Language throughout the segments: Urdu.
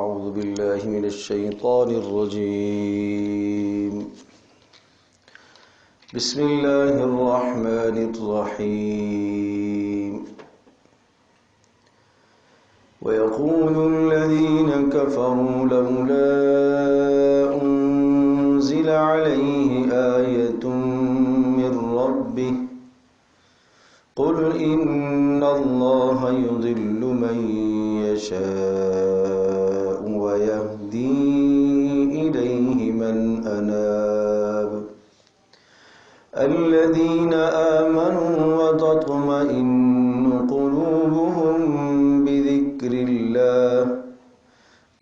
أعوذ بالله من الشيطان الرجيم. بسم الله الرحمن الرحيم. ويقول الذين كفروا لولا أنزل عليه آية من ربه قل إن الله يضل من يشاء ويهدي إليه من أناب الذين آمنوا وتطمئن قلوبهم بذكر الله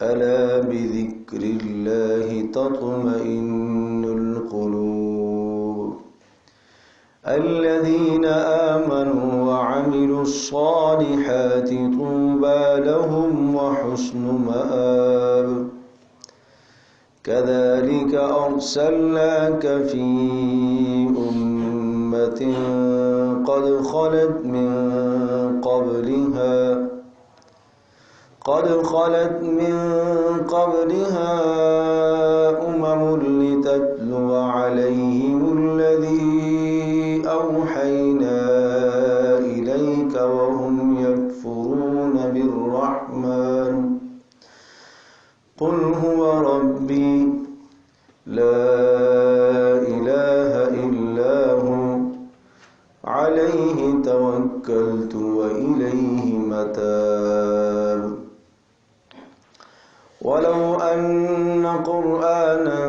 ألا بذكر الله تطمئن القلوب الذين آمنوا وعملوا الصالحات طوبى لهم وحسن مآب كذلك أرسلناك في أمة قد خلت من قبلها أمم لتتلو عليهم الذي أوحينا إليك وهم يكفرون بالرحمن قل هو ربي لا إله إلا هو عليه توكلت وإليه متاب ولو أن قرآنا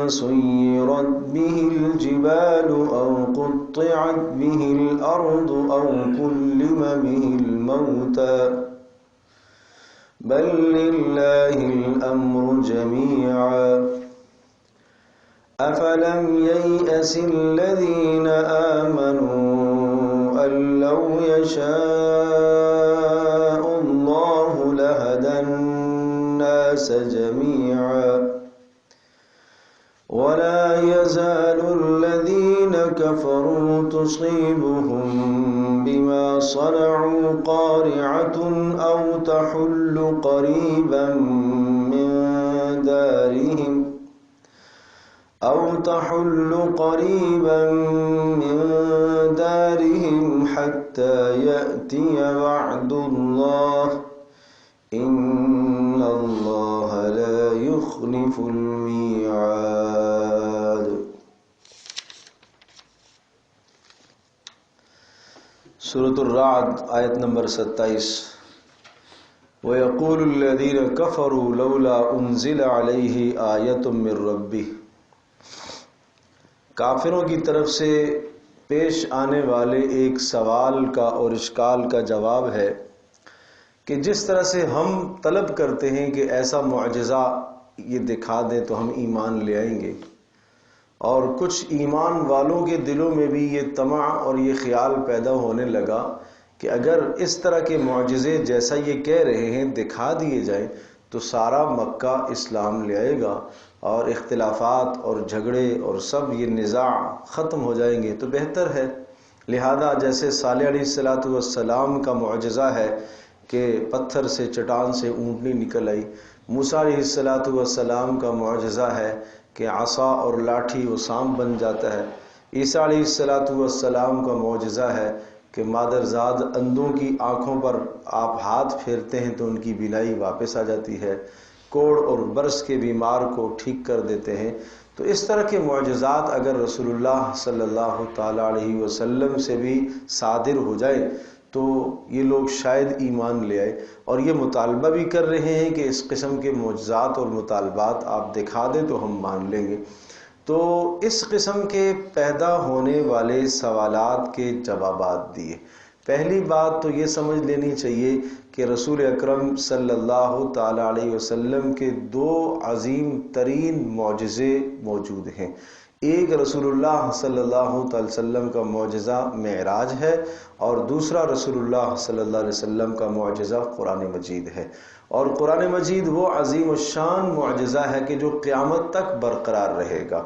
سيرت به الجبال أو قطعت به الأرض أو كلم به الموتى بل لله الأمر جميعا أفلم ييأس الذين آمنوا أن لو يشاء الله لهدى الناس جميعا ولا يزال الذين كفروا تصيبهم بما صنعوا قارعة أو تحل قريبا من دارهم حتى يأتي وعد الله إن الله لا يخلف الميعاد. سورة الرعد آیت نمبر 27. وَيَقُولُ الَّذِينَ كَفَرُوا لَوْلَا أُنزِلَ عَلَيْهِ آيَةٌ مِّن رَّبِّهِ. کافروں کی طرف سے پیش آنے والے ایک سوال کا اور اشکال کا جواب ہے کہ جس طرح سے ہم طلب کرتے ہیں کہ ایسا معجزہ یہ دکھا دیں تو ہم ایمان لے آئیں گے، اور کچھ ایمان والوں کے دلوں میں بھی یہ طمع اور یہ خیال پیدا ہونے لگا کہ اگر اس طرح کے معجزے جیسا یہ کہہ رہے ہیں دکھا دیے جائیں تو سارا مکہ اسلام لے آئے گا اور اختلافات اور جھگڑے اور سب یہ نزاع ختم ہو جائیں گے تو بہتر ہے. لہذا جیسے صالح علیہ السلام کا معجزہ ہے کہ پتھر سے چٹان سے اونٹنی نکل آئی، موسیٰ علیہ السلام کا معجزہ ہے کہ عصا اور لاٹھی وہ سانپ بن جاتا ہے، عیسیٰ علیہ السلام کا معجزہ ہے کہ مادرزاد اندھوں کی آنکھوں پر آپ ہاتھ پھیرتے ہیں تو ان کی بینائی واپس آ جاتی ہے، کوڑ اور برس کے بیمار کو ٹھیک کر دیتے ہیں. تو اس طرح کے معجزات اگر رسول اللہ صلی اللہ تعالی علیہ وسلم سے بھی صادر ہو جائے تو یہ لوگ شاید ایمان لے آئے، اور یہ مطالبہ بھی کر رہے ہیں کہ اس قسم کے معجزات اور مطالبات آپ دکھا دیں تو ہم مان لیں گے. تو اس قسم کے پیدا ہونے والے سوالات کے جوابات دیے. پہلی بات تو یہ سمجھ لینی چاہیے کہ رسول اکرم صلی اللہ تعالی علیہ وسلم کے دو عظیم ترین معجزے موجود ہیں. ایک رسول اللہ صلی اللہ علیہ وسلم کا معجزہ معراج ہے، اور دوسرا رسول اللہ صلی اللہ علیہ وسلم کا معجزہ قرآن مجید ہے. اور قرآن مجید وہ عظیم الشان معجزہ ہے کہ جو قیامت تک برقرار رہے گا.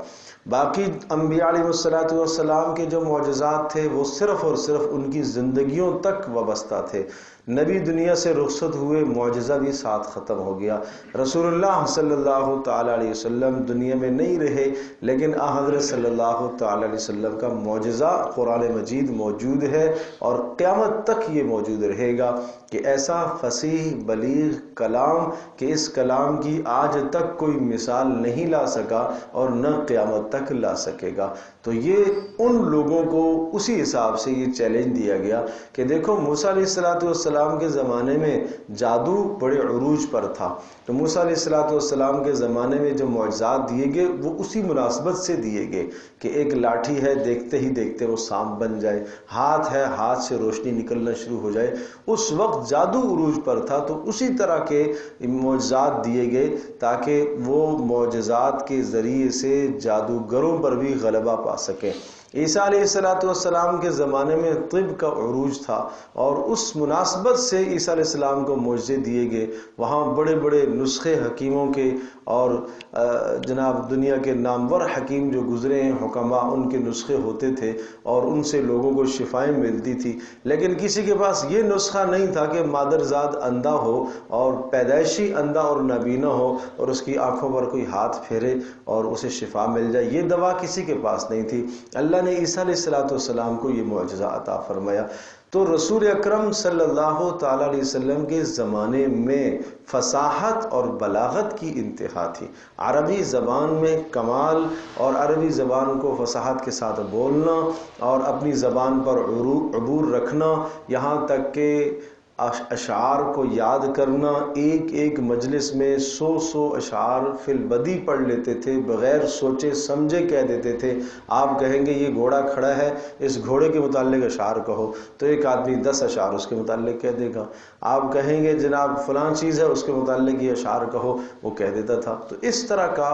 باقی انبیاء علیہ السلام کے جو معجزات تھے وہ صرف اور صرف ان کی زندگیوں تک وابستہ تھے. نبی دنیا سے رخصت ہوئے، معجزہ بھی ساتھ ختم ہو گیا۔ رسول اللہ صلی اللہ تعالی علیہ وسلم دنیا میں نہیں رہے، لیکن حضرت صلی اللہ تعالی علیہ وسلم کا معجزہ قرآن مجید موجود ہے، اور قیامت تک یہ موجود رہے گا کہ ایسا فصیح بلیغ کلام کہ اس کلام کی آج تک کوئی مثال نہیں لا سکا اور نہ قیامت تک لا سکے گا۔ تو یہ ان لوگوں کو اسی حساب سے یہ چیلنج دیا گیا کہ دیکھو موسیٰ علیہ السلام کے زمانے میں جادو بڑے عروج پر تھا، تو موسیٰ علیہ السلام کے زمانے میں جو معجزات دیے گئے وہ اسی مناسبت سے دیے گئے کہ ایک لاٹھی ہے، دیکھتے ہی دیکھتے وہ سانپ بن جائے، ہاتھ ہے، ہاتھ سے روشنی نکلنا شروع ہو جائے۔ اس وقت جادو عروج پر تھا، تو اسی طرح کے معجزات دیے گئے تاکہ وہ معجزات کے ذریعے سے جادوگروں پر بھی غلبہ پا سکیں۔ عیسیٰ علیہ السلام کے زمانے میں طب کا عروج تھا، اور اس مناسبت سے عیسیٰ علیہ السلام کو معجزے دیے گئے۔ وہاں بڑے بڑے نسخے حکیموں کے اور جناب دنیا کے نامور حکیم جو گزرے ہیں حکماء، ان کے نسخے ہوتے تھے اور ان سے لوگوں کو شفائیں ملتی تھی، لیکن کسی کے پاس یہ نسخہ نہیں تھا کہ مادرزاد اندھا ہو اور پیدائشی اندھا اور نابینا ہو اور اس کی آنکھوں پر کوئی ہاتھ پھیرے اور اسے شفا مل جائے۔ یہ دوا کسی کے پاس نہیں تھی۔ اللہ نے عیسیٰ علیہ السلام کو یہ معجزہ عطا فرمایا۔ تو رسول اکرم صلی اللہ تعالی علیہ وسلم کے زمانے میں فصاحت اور بلاغت کی انتہا تھی، عربی زبان میں کمال، اور عربی زبان کو فصاحت کے ساتھ بولنا اور اپنی زبان پر عبور رکھنا، یہاں تک کہ اشعار کو یاد کرنا۔ ایک ایک مجلس میں 100 اشعار فی البدی پڑھ لیتے تھے، بغیر سوچے سمجھے کہہ دیتے تھے۔ آپ کہیں گے یہ گھوڑا کھڑا ہے، اس گھوڑے کے متعلق اشعار کہو، تو ایک آدمی 10 اشعار اس کے متعلق کہہ دے گا۔ آپ کہیں گے جناب فلاں چیز ہے، اس کے متعلق یہ اشعار کہو، وہ کہہ دیتا تھا۔ تو اس طرح کا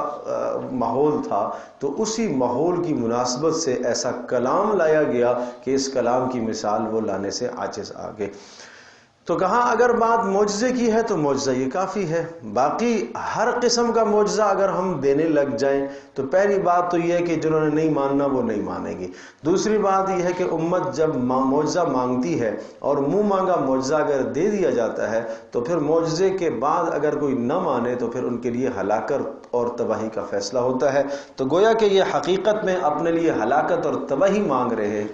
ماحول تھا، تو اسی ماحول کی مناسبت سے ایسا کلام لایا گیا کہ اس کلام کی مثال وہ لانے سے عاجز آ گئے۔ تو کہاں اگر بات معجزے کی ہے تو معجزہ یہ کافی ہے، باقی ہر قسم کا معجزہ اگر ہم دینے لگ جائیں تو پہلی بات تو یہ ہے کہ جنہوں نے نہیں ماننا وہ نہیں مانیں گی۔ دوسری بات یہ ہے کہ امت جب معجزہ مانگتی ہے اور منہ مانگا معجزہ اگر دے دیا جاتا ہے تو پھر معجزے کے بعد اگر کوئی نہ مانے تو پھر ان کے لیے ہلاکت اور تباہی کا فیصلہ ہوتا ہے۔ تو گویا کہ یہ حقیقت میں اپنے لیے ہلاکت اور تباہی مانگ رہے ہیں۔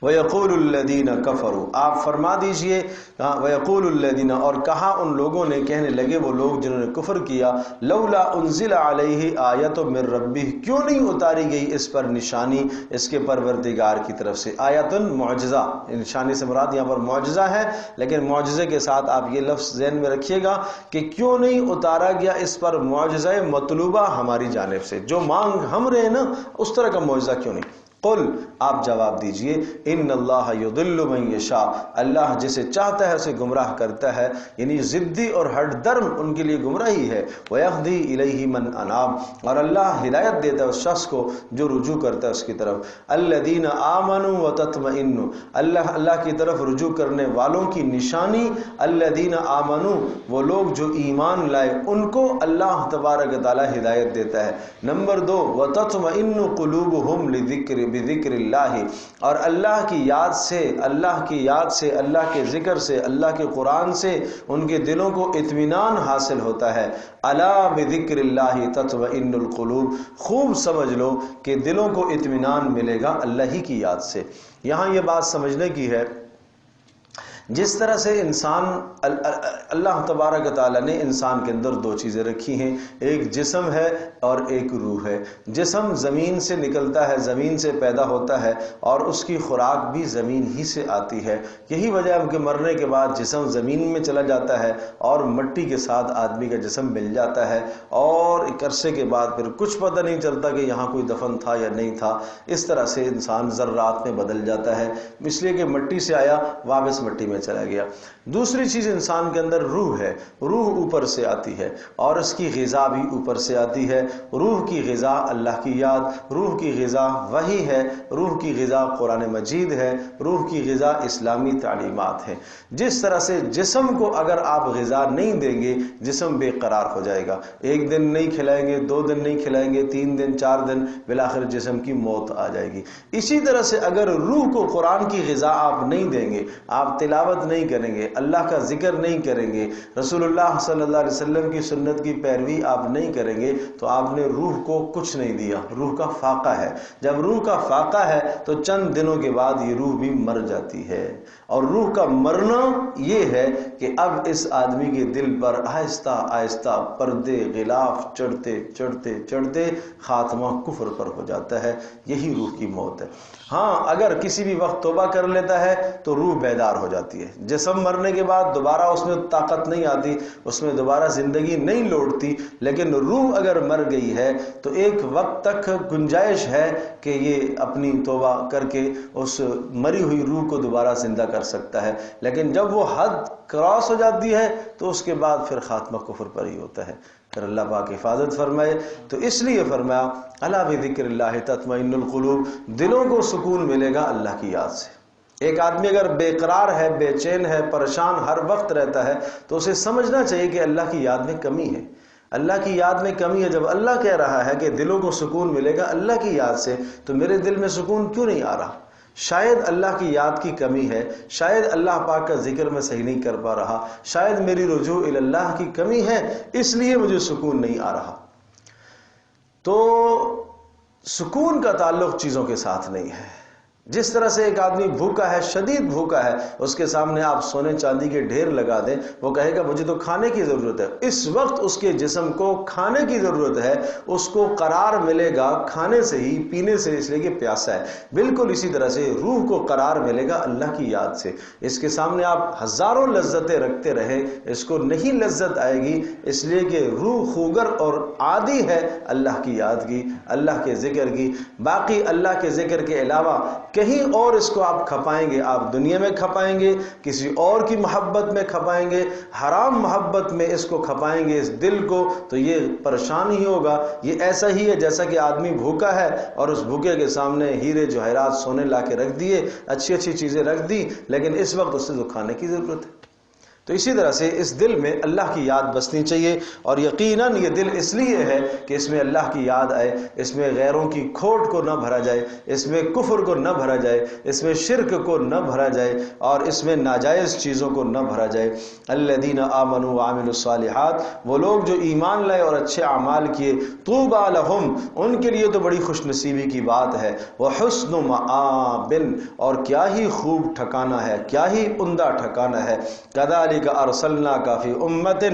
وَيَقُولُ الَّذِينَ كَفَرُوا، آپ فرما دیجئے وَيَقُولُ الَّذِينَ، اور کہا ان لوگوں نے، کہنے لگے وہ لوگ جنہوں نے کفر کیا، لولا انزل علیہ آیۃ من ربہ، کیوں نہیں اتاری گئی اس پر نشانی اس کے پروردگار کی طرف سے۔ آیۃ معجزہ، نشانی سے مراد یہاں پر معجزہ ہے، لیکن معجزے کے ساتھ آپ یہ لفظ ذہن میں رکھیے گا کہ کیوں نہیں اتارا گیا اس پر معجزہ مطلوبہ ہماری جانب سے، جو مانگ ہم رہے نا اس طرح کا معجزہ کیوں نہیں۔ قل، آپ جواب دیجئے، ان اللہ یضل من یشاء، اللہ جسے چاہتا ہے اسے گمراہ کرتا ہے، یعنی ضدی اور ہٹ درم ان کے لیے گمراہی ہے۔ ویہدی الیہ من اناب، اور اللہ ہدایت دیتا ہے اس شخص کو جو رجوع کرتا ہے اس کی طرف۔ الذین آمنوا وتطمئن، اللہ کی طرف رجوع کرنے والوں کی نشانی، الذین آمنوا، وہ لوگ جو ایمان لائے ان کو اللہ تبارک و تعالی ہدایت دیتا ہے۔ نمبر 2، وتطمئن قلوبہم بذکر اللہ، اور اللہ کی یاد سے، اللہ کی یاد سے، اللہ کے ذکر سے، اللہ کے قرآن سے ان کے دلوں کو اطمینان حاصل ہوتا ہے۔ الا بذکر اللہ تطمئن القلوب، خوب سمجھ لو کہ دلوں کو اطمینان ملے گا اللہ ہی کی یاد سے۔ یہاں یہ بات سمجھنے کی ہے، جس طرح سے انسان، اللہ تبارک و تعالیٰ نے انسان کے اندر 2 چیزیں رکھی ہیں، ایک جسم ہے اور ایک روح ہے۔ جسم زمین سے نکلتا ہے، زمین سے پیدا ہوتا ہے، اور اس کی خوراک بھی زمین ہی سے آتی ہے۔ یہی وجہ ہے کہ مرنے کے بعد جسم زمین میں چلا جاتا ہے اور مٹی کے ساتھ آدمی کا جسم مل جاتا ہے، اور ایک عرصے کے بعد پھر کچھ پتہ نہیں چلتا کہ یہاں کوئی دفن تھا یا نہیں تھا۔ اس طرح سے انسان ذرات میں بدل جاتا ہے، اس لیے کہ مٹی سے آیا واپس مٹی میں چلا گیا۔ دوسری چیز انسان کے اندر روح ہے، روح اوپر سے آتی ہے اور اس کی غذا بھی اوپر سے آتی ہے۔ روح کی غذا اللہ کی یاد، روح کی غذا وحی ہے، روح کی غذا قرآن مجید ہے، روح کی غذا اسلامی تعلیمات ہے۔ جس طرح سے جسم کو اگر آپ غذا نہیں دیں گے جسم بے قرار ہو جائے گا، 1 دن نہیں کھلائیں گے، 2 دن نہیں کھلائیں گے، 3 دن 4 دن، بالآخر جسم کی موت آ جائے گی۔ اسی طرح سے اگر روح کو قرآن کی غذا آپ نہیں دیں گے، آپ تلاوت تلاوت نہیں کریں گے، اللہ کا ذکر نہیں کریں گے، رسول اللہ صلی اللہ علیہ وسلم کی سنت کی پیروی آپ نہیں کریں گے تو آپ نے روح کو کچھ نہیں دیا، روح کا فاقہ ہے۔ جب روح کا فاقہ ہے تو چند دنوں کے بعد یہ روح بھی مر جاتی ہے، اور روح کا مرنا یہ ہے کہ اب اس آدمی کے دل پر آہستہ آہستہ پردے غلاف چڑھتے چڑھتے چڑھتے خاتمہ کفر پر ہو جاتا ہے۔ یہی روح کی موت ہے۔ ہاں، اگر کسی بھی وقت توبہ کر لیتا ہے تو روح بیدار ہو جاتی ہے۔ جسم مرنے کے بعد دوبارہ اس میں طاقت نہیں آتی، اس میں دوبارہ زندگی نہیں لوٹتی، لیکن روح اگر مر گئی ہے تو ایک وقت تک گنجائش ہے کہ یہ اپنی توبہ کر کے اس مری ہوئی روح کو دوبارہ زندہ کر سکتا ہے، لیکن جب وہ حد کراس ہو جاتی ہے تو اس کے بعد پھر خاتمہ کفر پر ہی ہوتا ہے۔ پھر اللہ پاک حفاظت فرمائے۔ تو اس لیے فرمایا الا بذکر اللہ تطمئن القلوب، دلوں کو سکون ملے گا اللہ کی یاد سے۔ ایک آدمی اگر بے قرار ہے، بے چین ہے، پریشان ہر وقت رہتا ہے تو اسے سمجھنا چاہیے کہ اللہ کی یاد میں کمی ہے، اللہ کی یاد میں کمی ہے۔ جب اللہ کہہ رہا ہے کہ دلوں کو سکون ملے گا اللہ کی یاد سے، تو میرے دل میں سکون کیوں نہیں آ رہا؟ شاید اللہ کی یاد کی کمی ہے، شاید اللہ پاک کا ذکر میں صحیح نہیں کر پا رہا، شاید میری رجوع الی اللہ کی کمی ہے، اس لیے مجھے سکون نہیں آ رہا۔ تو سکون کا تعلق چیزوں کے ساتھ نہیں ہے۔ جس طرح سے ایک آدمی بھوکا ہے، شدید بھوکا ہے، اس کے سامنے آپ سونے چاندی کے ڈھیر لگا دیں، وہ کہے گا مجھے تو کھانے کی ضرورت ہے۔ اس وقت اس کے جسم کو کھانے کی ضرورت ہے، اس کو قرار ملے گا کھانے سے ہی، پینے سے، اس لیے کہ پیاسا ہے۔ بالکل اسی طرح سے روح کو قرار ملے گا اللہ کی یاد سے۔ اس کے سامنے آپ ہزاروں لذتیں رکھتے رہیں، اس کو نہیں لذت آئے گی، اس لیے کہ روح خوگر اور عادی ہے اللہ کی یاد کی، اللہ کے ذکر کی۔ باقی اللہ کے ذکر کے علاوہ کہیں اور اس کو آپ کھپائیں گے، آپ دنیا میں کھپائیں گے، کسی اور کی محبت میں کھپائیں گے، حرام محبت میں اس کو کھپائیں گے، اس دل کو، تو یہ پریشان ہی ہوگا۔ یہ ایسا ہی ہے جیسا کہ آدمی بھوکا ہے اور اس بھوکے کے سامنے ہیرے جواہرات سونے لا کے رکھ دیے، اچھی اچھی چیزیں رکھ دی، لیکن اس وقت اسے تو کھانے کی ضرورت ہے۔ تو اسی طرح سے اس دل میں اللہ کی یاد بسنی چاہیے، اور یقیناً یہ دل اس لیے ہے کہ اس میں اللہ کی یاد آئے، اس میں غیروں کی کھوٹ کو نہ بھرا جائے، اس میں کفر کو نہ بھرا جائے، اس میں شرک کو نہ بھرا جائے، اور اس میں ناجائز چیزوں کو نہ بھرا جائے۔ الذین آمنوا وعملوا الصالحات، وہ لوگ جو ایمان لائے اور اچھے اعمال کیے، طوبی لہم، ان کے لیے تو بڑی خوش نصیبی کی بات ہے، وحسن مآب، اور کیا ہی خوب ٹھکانہ ہے، کیا ہی عمدہ ٹھکانہ ہے۔ کذالک ارسلناک فی امۃ،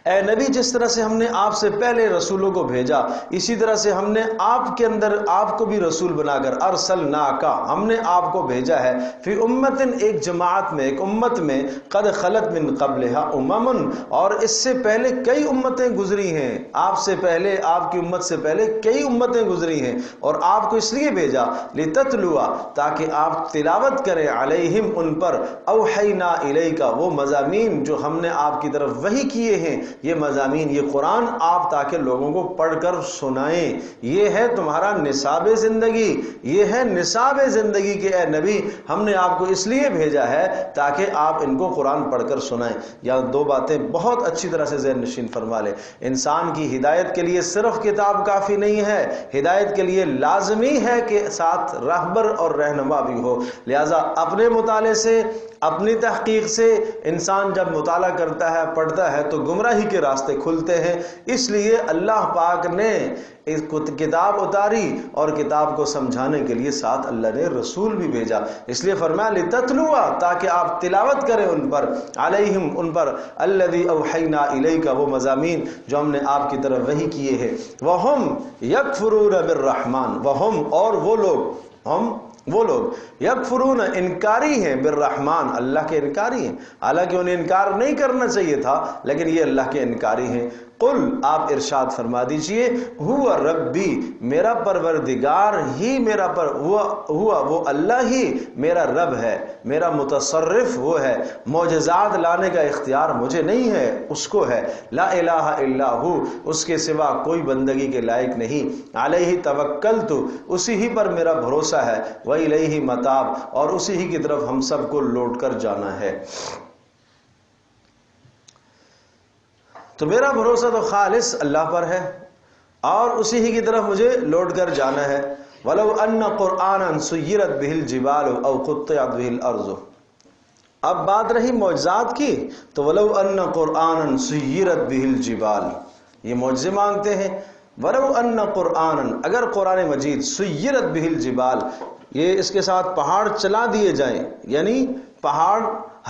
اے نبی جس طرح سے ہم نے آپ سے پہلے رسولوں کو بھیجا، اسی طرح سے ہم نے آپ کے اندر آپ کو بھی رسول بنا کر، ارسلناک، ہم نے آپ کو بھیجا ہے، فی امۃ، ایک جماعت میں، ایک امت میں، قد خلت من قبلھا امم، اور اس سے پہلے کئی امتیں گزری ہیں، آپ سے پہلے، آپ کی امت سے پہلے کئی امتیں گزری ہیں، اور آپ کو اس لیے بھیجا، لتتلوا، تاکہ آپ تلاوت کریں، علیہم، ان پر، اوحینا الیک، وہ مضامین جو ہم نے آپ کی طرف وحی کیے ہیں، یہ مضامین، یہ قرآن آپ تاکہ لوگوں کو پڑھ کر سنائیں۔ یہ ہے تمہارا نصاب زندگی، یہ ہے نصاب زندگی کہ اے نبی ہم نے آپ کو اس لیے بھیجا ہے تاکہ آپ ان کو قرآن پڑھ کر سنائیں۔ یا دو باتیں بہت اچھی طرح سے ذہن نشین فرما لیں۔ انسان کی ہدایت کے لیے صرف کتاب کافی نہیں ہے، ہدایت کے لیے لازمی ہے کہ ساتھ راہبر اور رہنما بھی ہو۔ لہذا اپنے مطالعے سے، اپنی تحقیق سے انسان جب مطالعہ کرتا ہے، پڑھتا ہے، تو گمراہی کے راستے کھلتے ہیں۔ اس لیے اللہ پاک نے اس کتاب اتاری، اور کتاب کو سمجھانے کے لیے ساتھ اللہ نے رسول بھی بھیجا۔ اس لیے فرمایا لتتلوا، تاکہ آپ تلاوت کریں ان پر، علیہم، ان پر، الذی اوحینا الیک، وہ مضامین جو ہم نے آپ کی طرف وحی کیے ہیں، وہم یکفرون بالرحمن، وہم، اور وہ لوگ، ہم وہ لوگ، یکفرون، انکاری ہیں، بالرحمن، اللہ کے انکاری ہیں، حالانکہ انہیں انکار نہیں کرنا چاہیے تھا، لیکن یہ اللہ کے انکاری ہیں۔ قل، آپ ارشاد فرما دیجئے، ہوا ربی، میرا پروردگار ہی، میرا ہوا، وہ اللہ ہی میرا رب ہے، میرا متصرف وہ ہے، معجزات لانے کا اختیار مجھے نہیں ہے، اس کو ہے، لا الہ الا ہو، اس کے سوا کوئی بندگی کے لائق نہیں، علیہ توکلت، اسی ہی پر میرا بھروسہ ہے، وإلیہ متاب، اور اسی ہی کی طرف ہم سب کو لوٹ کر جانا ہے۔ تو میرا بھروسہ تو خالص اللہ پر ہے، اور اسی ہی کی طرف مجھے لوٹ کر جانا ہے۔ وَلَوْ أَنَّ قُرْآنًا سُيِّرَتْ بِهِ الْجِبَالُ أَوْ قُطِّعَتْ بِهِ الْأَرْضُ، اب بات رہی معجزات کی، تو وَلَوْ أَنَّ قُرْآنًا سُيِّرَتْ بِهِ الْجِبَالِ، یہ معجزے مانگتے ہیں. وَلَوْ أَنَّ قُرْآنًا، اگر قرآن مجید سُيِّرَتْ بِهِ الْجِبَالِ، یہ اس کے ساتھ پہاڑ چلا دیے جائیں، یعنی پہاڑ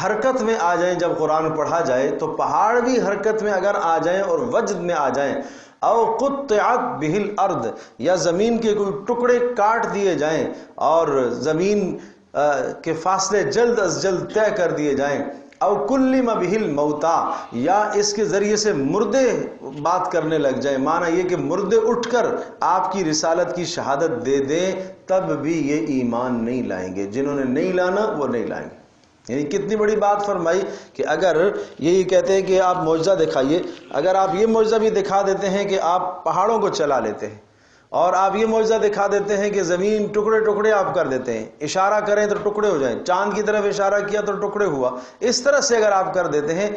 حرکت میں آ جائیں. جب قرآن پڑھا جائے تو پہاڑ بھی حرکت میں اگر آ جائیں اور وجد میں آ جائیں. او قطعت بہ الارض، یا زمین کے کوئی ٹکڑے کاٹ دیے جائیں اور زمین کے فاصلے جلد از جلد طے کر دیے جائیں. او کلم بہ الموتى، یا اس کے ذریعے سے مردے بات کرنے لگ جائیں، معنی یہ کہ مردے اٹھ کر آپ کی رسالت کی شہادت دے دیں، تب بھی یہ ایمان نہیں لائیں گے. جنہوں نے نہیں لانا وہ نہیں لائیں گے. یعنی کتنی بڑی بات فرمائی کہ اگر یہی کہتے ہیں کہ آپ معجزہ دکھائیے، اگر آپ یہ معجزہ بھی دکھا دیتے ہیں کہ آپ پہاڑوں کو چلا لیتے ہیں، اور آپ یہ معجزہ دکھا دیتے ہیں کہ زمین ٹکڑے ٹکڑے آپ کر دیتے ہیں، اشارہ کریں تو ٹکڑے ہو جائیں، چاند کی طرف اشارہ کیا تو ٹکڑے ہوا، اس طرح سے اگر آپ کر دیتے ہیں،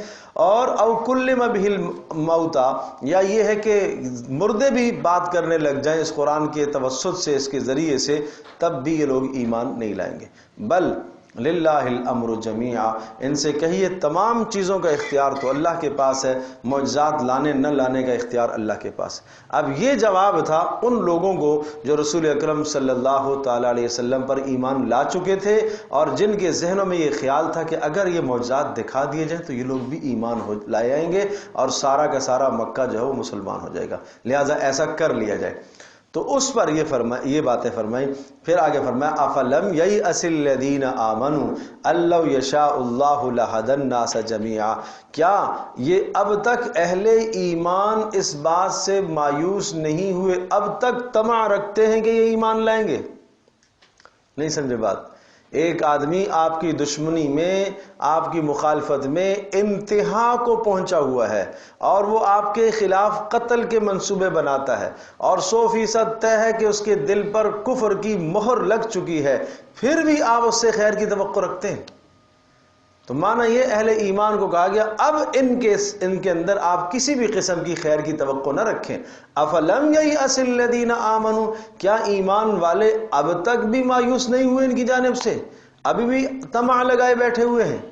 اور او کلم بہ الموتى، یا یہ ہے کہ مردے بھی بات کرنے لگ جائیں اس قرآن کے توسط سے، اس کے ذریعے سے، تب بھی یہ لوگ ایمان نہیں لائیں گے. بل للہ الامر جمیعا، ان سے کہیے تمام چیزوں کا اختیار تو اللہ کے پاس ہے، معجزات لانے نہ لانے کا اختیار اللہ کے پاس. اب یہ جواب تھا ان لوگوں کو جو رسول اکرم صلی اللہ تعالی علیہ وسلم پر ایمان لا چکے تھے، اور جن کے ذہنوں میں یہ خیال تھا کہ اگر یہ معجزات دکھا دیے جائیں تو یہ لوگ بھی ایمان لائے آئیں گے اور سارا کا سارا مکہ جو ہے وہ مسلمان ہو جائے گا، لہٰذا ایسا کر لیا جائے. تو اس پر یہ باتیں فرمائیں. پھر آگے فرمایا افلم ییأس الذین آمنوا ان لو یشاء اللہ لہدی الناس جمیعا، کیا یہ اب تک اہل ایمان اس بات سے مایوس نہیں ہوئے، اب تک طمع رکھتے ہیں کہ یہ ایمان لائیں گے؟ نہیں سمجھے بات. ایک آدمی آپ کی دشمنی میں، آپ کی مخالفت میں انتہا کو پہنچا ہوا ہے، اور وہ آپ کے خلاف قتل کے منصوبے بناتا ہے، اور 100% طے ہے کہ اس کے دل پر کفر کی مہر لگ چکی ہے، پھر بھی آپ اس سے خیر کی توقع رکھتے ہیں. تو مانا یہ اہل ایمان کو کہا گیا اب ان کے اندر آپ کسی بھی قسم کی خیر کی توقع نہ رکھیں. افلم ییأس الذین آمنوا، کیا ایمان والے اب تک بھی مایوس نہیں ہوئے ان کی جانب سے، ابھی بھی طمع لگائے بیٹھے ہوئے ہیں.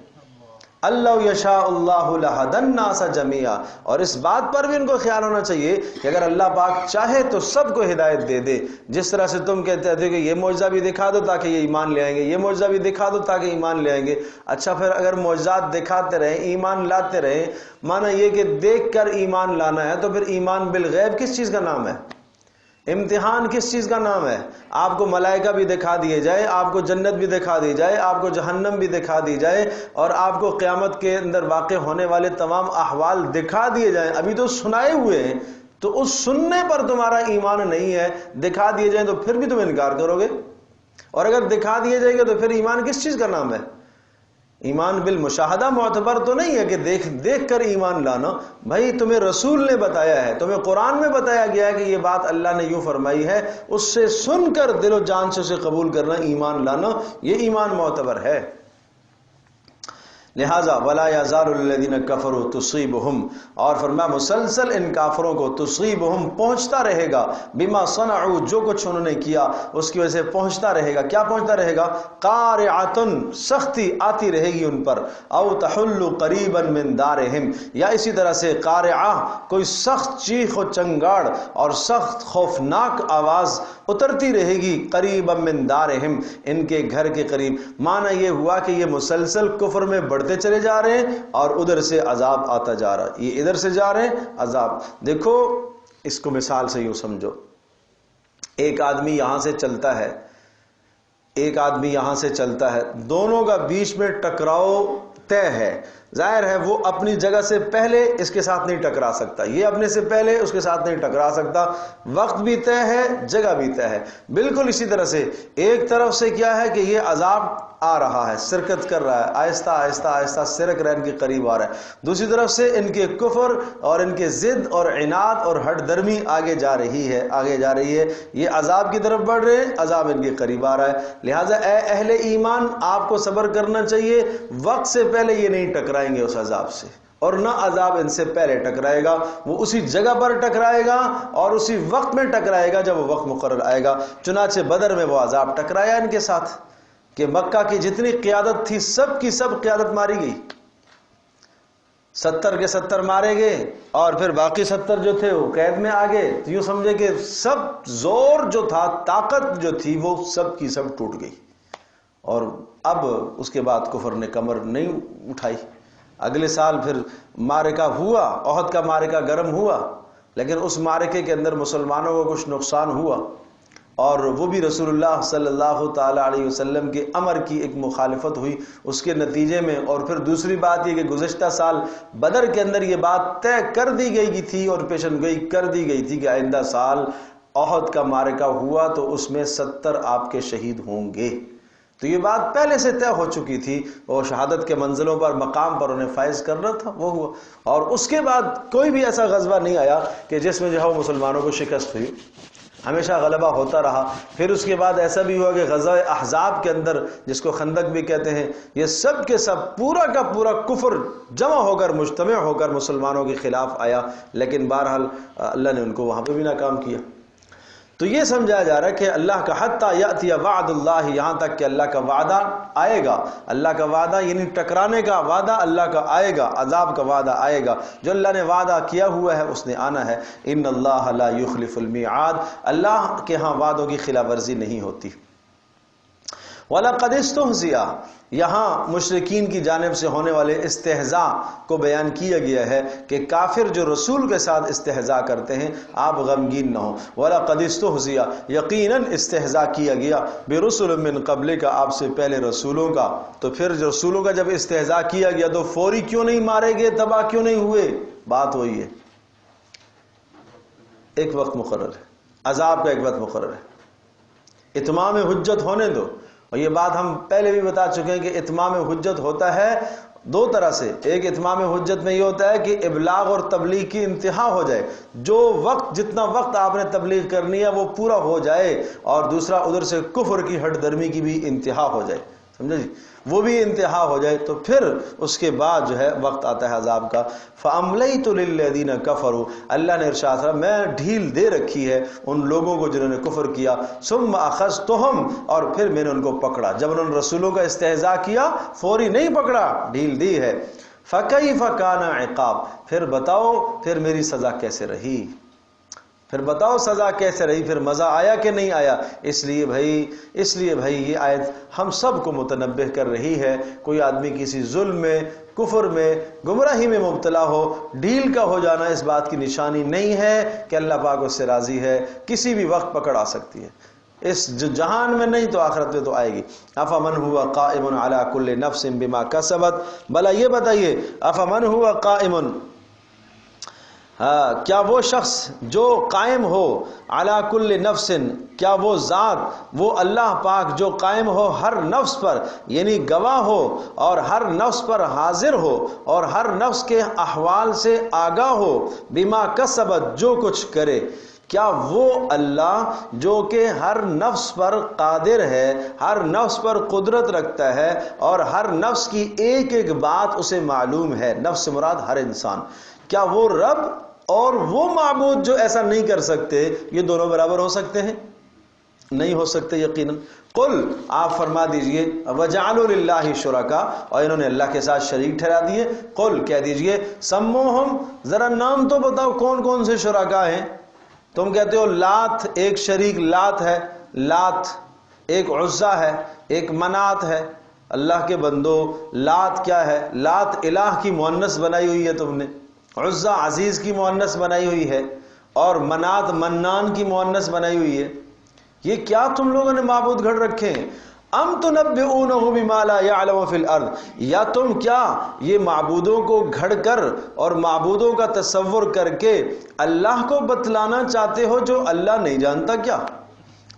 اللہ یشاء اللہ لہدی الناس جمیعا، اور اس بات پر بھی ان کو خیال ہونا چاہیے کہ اگر اللہ پاک چاہے تو سب کو ہدایت دے دے. جس طرح سے تم کہتے تھے کہ یہ معجزہ بھی دکھا دو تاکہ یہ ایمان لے آئیں گے، یہ معجزہ بھی دکھا دو تاکہ ایمان لے آئیں گے. اچھا پھر اگر معجزات دکھاتے رہیں، ایمان لاتے رہیں، مانا یہ کہ دیکھ کر ایمان لانا ہے، تو پھر ایمان بالغیب کس چیز کا نام ہے؟ امتحان کس چیز کا نام ہے؟ آپ کو ملائکہ بھی دکھا دیے جائے، آپ کو جنت بھی دکھا دی جائے، آپ کو جہنم بھی دکھا دی جائے، اور آپ کو قیامت کے اندر واقع ہونے والے تمام احوال دکھا دیے جائیں، ابھی تو سنائے ہوئے ہیں، تو اس سننے پر تمہارا ایمان نہیں ہے، دکھا دیے جائیں تو پھر بھی تم انکار کرو گے. اور اگر دکھا دیے جائیں گے تو پھر ایمان کس چیز کا نام ہے؟ ایمان بالمشاہدہ معتبر تو نہیں ہے کہ دیکھ کر ایمان لانا. بھائی تمہیں رسول نے بتایا ہے، تمہیں قرآن میں بتایا گیا ہے کہ یہ بات اللہ نے یوں فرمائی ہے، اس سے سن کر دل و جان سے اسے قبول کرنا، ایمان لانا، یہ ایمان معتبر ہے. لہذا ولا یزال الذین کفروا تصیبہم، اور فرمایا مسلسل ان کافروں کو تصیبہم پہنچتا رہے گا، بما صنعوا جو کچھ انہوں نے کیا اس کی وجہ سے پہنچتا رہے گا. کیا پہنچتا رہے گا؟ قارعۃ، سختی آتی رہے گی ان پر، او تحل قریبا من دارہم، یا اسی طرح سے قارعہ کوئی سخت چیخ و چنگاڑ اور سخت خوفناک آواز اترتی رہے گی، قریبا من دارہم، ان کے گھر کے قریب. معنی یہ ہوا کہ یہ مسلسل کفر میں بڑھتے چلے جا رہے ہیں اور ادھر سے عذاب آتا جا رہا ہے، یہ ادھر سے جا رہے ہیں عذاب. دیکھو اس کو مثال سے یوں سمجھو، ایک آدمی یہاں سے چلتا ہے، ایک آدمی یہاں سے چلتا ہے، دونوں کا بیچ میں ٹکراؤ طے ہے. ظاہر ہے وہ اپنی جگہ سے پہلے اس کے ساتھ نہیں ٹکرا سکتا، یہ اپنے سے پہلے اس کے ساتھ نہیں ٹکرا سکتا، وقت بھی طے ہے، جگہ بھی طے ہے. بالکل اسی طرح سے ایک طرف سے کیا ہے کہ یہ عذاب آ رہا ہے، سرکت کر رہا ہے، آہستہ آہستہ آہستہ سرک رہن کے قریب آ رہا ہے. دوسری طرف سے ان کے کفر اور ان کے ضد اور عناد اور ہٹ درمی آگے جا رہی ہے، آگے جا رہی ہے. یہ عذاب کی طرف بڑھ رہے ہیں، عذاب ان کے قریب آ رہا ہے. لہٰذا اے اہل ایمان آپ کو صبر کرنا چاہیے، وقت سے پہلے یہ نہیں ٹکرائیں گے اس عذاب سے، اور نہ عذاب ان سے پہلے ٹکرائے گا. وہ اسی جگہ پر ٹکرائے گا اور اسی وقت میں ٹکرائے گا جب وہ وقت مقرر آئے گا. چنانچہ بدر میں وہ عذاب ٹکرایا ان کے ساتھ. کہ مکہ کی جتنی قیادت تھی سب کی سب قیادت ماری گئی، 70 کے 70 مارے گئے، اور پھر باقی 70 جو تھے وہ قید میں آ گئے. تو یوں سمجھے کہ سب زور جو تھا، طاقت جو تھی، وہ سب کی سب ٹوٹ گئی. اور اب اس کے بعد کفر نے کمر نہیں اٹھائی. اگلے سال پھر معرکہ ہوا، احد کا معرکہ گرم ہوا، لیکن اس معرکے کے اندر مسلمانوں کو کچھ نقصان ہوا، اور وہ بھی رسول اللہ صلی اللہ تعالی علیہ وسلم کے امر کی ایک مخالفت ہوئی اس کے نتیجے میں. اور پھر دوسری بات یہ کہ گزشتہ سال بدر کے اندر یہ بات طے کر دی گئی تھی اور پیشن گوئی کر دی گئی تھی کہ آئندہ سال احد کا معرکہ ہوا تو اس میں 70 آپ کے شہید ہوں گے. تو یہ بات پہلے سے طے ہو چکی تھی، اور شہادت کے منزلوں پر مقام پر انہیں فائز کرنا تھا، وہ ہوا. اور اس کے بعد کوئی بھی ایسا غزوہ نہیں آیا کہ جس میں جو ہے مسلمانوں کو شکست ہوئی، ہمیشہ غلبہ ہوتا رہا. پھر اس کے بعد ایسا بھی ہوا کہ غزوہ احزاب کے اندر، جس کو خندق بھی کہتے ہیں، یہ سب کے سب پورا کا پورا کفر جمع ہو کر مجتمع ہو کر مسلمانوں کے خلاف آیا، لیکن بہرحال اللہ نے ان کو وہاں پہ بھی ناکام کیا. تو یہ سمجھایا جا رہا ہے کہ اللہ کا حتی یاتی وعد اللہ، یہاں تک کہ اللہ کا وعدہ آئے گا. اللہ کا وعدہ یعنی ٹکرانے کا وعدہ اللہ کا آئے گا، عذاب کا وعدہ آئے گا. جو اللہ نے وعدہ کیا ہوا ہے اس نے آنا ہے. ان اللہ لا یخلف المیعاد، اللہ کے ہاں وعدوں کی خلاف ورزی نہیں ہوتی. وَلَقَدِ اسْتُهْزِئَ، یہاں مشرکین کی جانب سے ہونے والے استہزاء کو بیان کیا گیا ہے کہ کافر جو رسول کے ساتھ استہزاء کرتے ہیں آپ غمگین نہ ہوں. وَلَقَدِ اسْتُهْزِئَ، یقیناً استہزاء کیا گیا بِرُسُلٍ مِّن قَبْلِكَ، آپ سے پہلے رسولوں کا. تو پھر رسولوں کا جب استہزاء کیا گیا تو فوری کیوں نہیں مارے گئے، تباہ کیوں نہیں ہوئے؟ بات وہی ہے، ایک وقت مقرر ہے، عذاب کا ایک وقت مقرر ہے. اتمام حجت ہونے دو. اور یہ بات ہم پہلے بھی بتا چکے ہیں کہ اتمام حجت ہوتا ہے دو طرح سے. ایک اتمام حجت میں یہ ہوتا ہے کہ ابلاغ اور تبلیغ کی انتہا ہو جائے، جو وقت جتنا وقت آپ نے تبلیغ کرنی ہے وہ پورا ہو جائے، اور دوسرا ادھر سے کفر کی ہٹ درمی کی بھی انتہا ہو جائے. سمجھے جی، وہ بھی انتہا ہو جائے. تو پھر اس کے بعد جو ہے وقت آتا ہے عذاب کا. فَأَمْلَيْتُ لِلَّذِينَ كَفَرُوا، اللہ نے ارشاد فرمایا میں ڈھیل دے رکھی ہے ان لوگوں کو جنہوں نے کفر کیا. ثُمَّ أَخَذْتُهُمْ، اور پھر میں نے ان کو پکڑا. جب انہوں نے رسولوں کا استہزاء کیا فوری نہیں پکڑا، ڈھیل دی ہے. فَكَيْفَ كَانَ عِقَابِ، پھر بتاؤ پھر میری سزا کیسے رہی، پھر بتاؤ سزا کیسے رہی، پھر مزہ آیا کہ نہیں آیا. اس لیے بھائی یہ آیت ہم سب کو متنبہ کر رہی ہے. کوئی آدمی کسی ظلم میں، کفر میں، گمراہی میں مبتلا ہو، ڈھیل کا ہو جانا اس بات کی نشانی نہیں ہے کہ اللہ پاک اس سے راضی ہے. کسی بھی وقت پکڑ آ سکتی ہے، اس جہان میں نہیں تو آخرت میں تو آئے گی. افمن ہوا قائم علی کل نفس بما کسبت، بھلا یہ بتائیے افمن ہوا قائم، کیا وہ شخص جو قائم ہو علی کل نفس، کیا وہ ذات، وہ اللہ پاک جو قائم ہو ہر نفس پر، یعنی گواہ ہو اور ہر نفس پر حاضر ہو اور ہر نفس کے احوال سے آگاہ ہو، بما کسبت، جو کچھ کرے، کیا وہ اللہ جو کہ ہر نفس پر قادر ہے، ہر نفس پر قدرت رکھتا ہے اور ہر نفس کی ایک ایک بات اسے معلوم ہے، نفس مراد ہر انسان، کیا وہ رب اور وہ معبود جو ایسا نہیں کر سکتے یہ دونوں برابر ہو سکتے ہیں؟ نہیں ہو سکتے یقیناً. قل، آپ فرما دیجئے، وَجَعَلُوا لِلَّهِ شُرَكَاءَ، اور انہوں نے اللہ کے ساتھ شریک ٹھہرا دیے. قل، کہہ دیجئے، سموہم، ذرا نام تو بتاؤ کون کون سے شرکا ہیں. تم کہتے ہو لات ایک شریک لات ہے، لات ایک عزا ہے، ایک منات ہے. اللہ کے بندو، لات کیا ہے؟ لات الہ کی مؤنث بنائی ہوئی ہے تم نے، عزا عزیز کی مؤنث بنائی ہوئی ہے، اور منات منان کی مؤنث بنائی ہوئی ہے. یہ کیا تم لوگوں نے معبود گھڑ رکھے ہیں؟ ام تنبئونہ بما لا یعلم فی الارض، یا تم کیا یہ معبودوں کو گھڑ کر اور معبودوں کا تصور کر کے اللہ کو بتلانا چاہتے ہو جو اللہ نہیں جانتا؟ کیا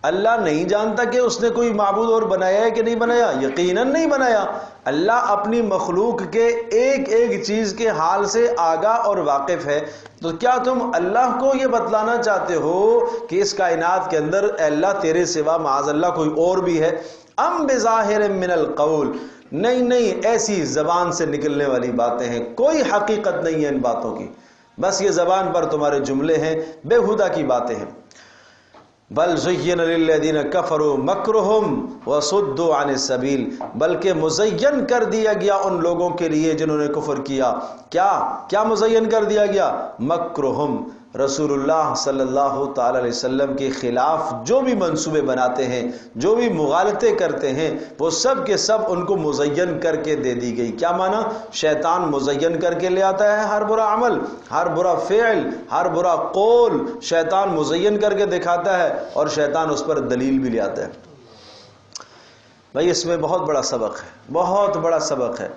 اللہ نہیں جانتا کہ اس نے کوئی معبود اور بنایا ہے کہ نہیں بنایا؟ یقیناً نہیں بنایا. اللہ اپنی مخلوق کے ایک ایک چیز کے حال سے آگاہ اور واقف ہے. تو کیا تم اللہ کو یہ بتلانا چاہتے ہو کہ اس کائنات کے اندر اے اللہ تیرے سوا معاذ اللہ کوئی اور بھی ہے؟ ام بظاہر من القول، نہیں ایسی زبان سے نکلنے والی باتیں ہیں، کوئی حقیقت نہیں ہے ان باتوں کی، بس یہ زبان پر تمہارے جملے ہیں، بے ہودہ کی باتیں ہیں. بل زین للذین کفروا مکرہم وصدوا عن السبیل، بلکہ مزین کر دیا گیا ان لوگوں کے لیے جنہوں نے کفر کیا. کیا مزین کر دیا گیا؟ مکرہم، رسول اللہ صلی اللہ تعالی علیہ وسلم کے خلاف جو بھی منصوبے بناتے ہیں، جو بھی مغالطے کرتے ہیں، وہ سب کے سب ان کو مزین کر کے دے دی گئی. کیا معنی؟ شیطان مزین کر کے لے آتا ہے ہر برا عمل، ہر برا فعل، ہر برا قول شیطان مزین کر کے دکھاتا ہے، اور شیطان اس پر دلیل بھی لے آتا ہے. بھائی اس میں بہت بڑا سبق ہے، بہت بڑا سبق ہے.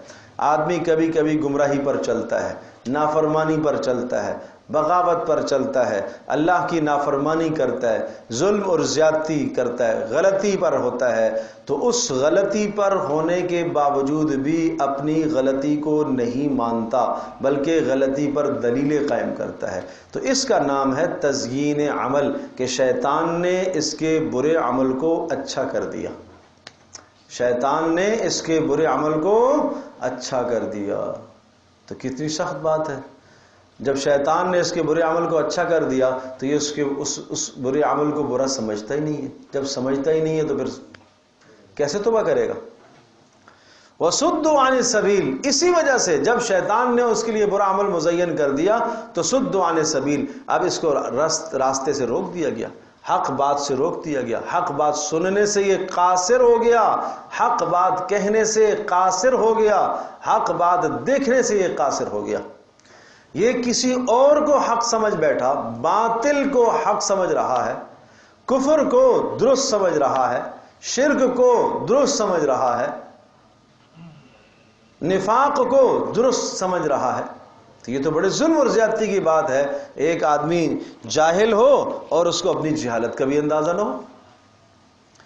آدمی کبھی کبھی گمراہی پر چلتا ہے، نافرمانی پر چلتا ہے، بغاوت پر چلتا ہے، اللہ کی نافرمانی کرتا ہے، ظلم اور زیادتی کرتا ہے، غلطی پر ہوتا ہے، تو اس غلطی پر ہونے کے باوجود بھی اپنی غلطی کو نہیں مانتا، بلکہ غلطی پر دلیلیں قائم کرتا ہے. تو اس کا نام ہے تزیین عمل، کہ شیطان نے اس کے برے عمل کو اچھا کر دیا. شیطان نے اس کے برے عمل کو اچھا کر دیا. تو کتنی سخت بات ہے. جب شیطان نے اس کے برے عمل کو اچھا کر دیا تو یہ اس برے عمل کو برا سمجھتا ہی نہیں ہے. جب سمجھتا ہی نہیں ہے تو پھر کیسے توبہ کرے گا؟ وَصُدُّوا عَنِ السَّبِيلِ، اسی وجہ سے جب شیطان نے اس کے لیے برا عمل مزین کر دیا تو صُدُّوا عَنِ السَّبِيلِ، اب اس کو راستے سے روک دیا گیا، حق بات سے روک دیا گیا. حق بات سننے سے یہ قاصر ہو گیا، حق بات کہنے سے قاصر ہو گیا، حق بات دیکھنے سے یہ قاصر ہو گیا. یہ کسی اور کو حق سمجھ بیٹھا، باطل کو حق سمجھ رہا ہے، کفر کو درست سمجھ رہا ہے، شرک کو درست سمجھ رہا ہے، نفاق کو درست سمجھ رہا ہے. تو یہ تو بڑے ظلم اور زیادتی کی بات ہے. ایک آدمی جاہل ہو اور اس کو اپنی جہالت کا بھی اندازہ نہ ہو.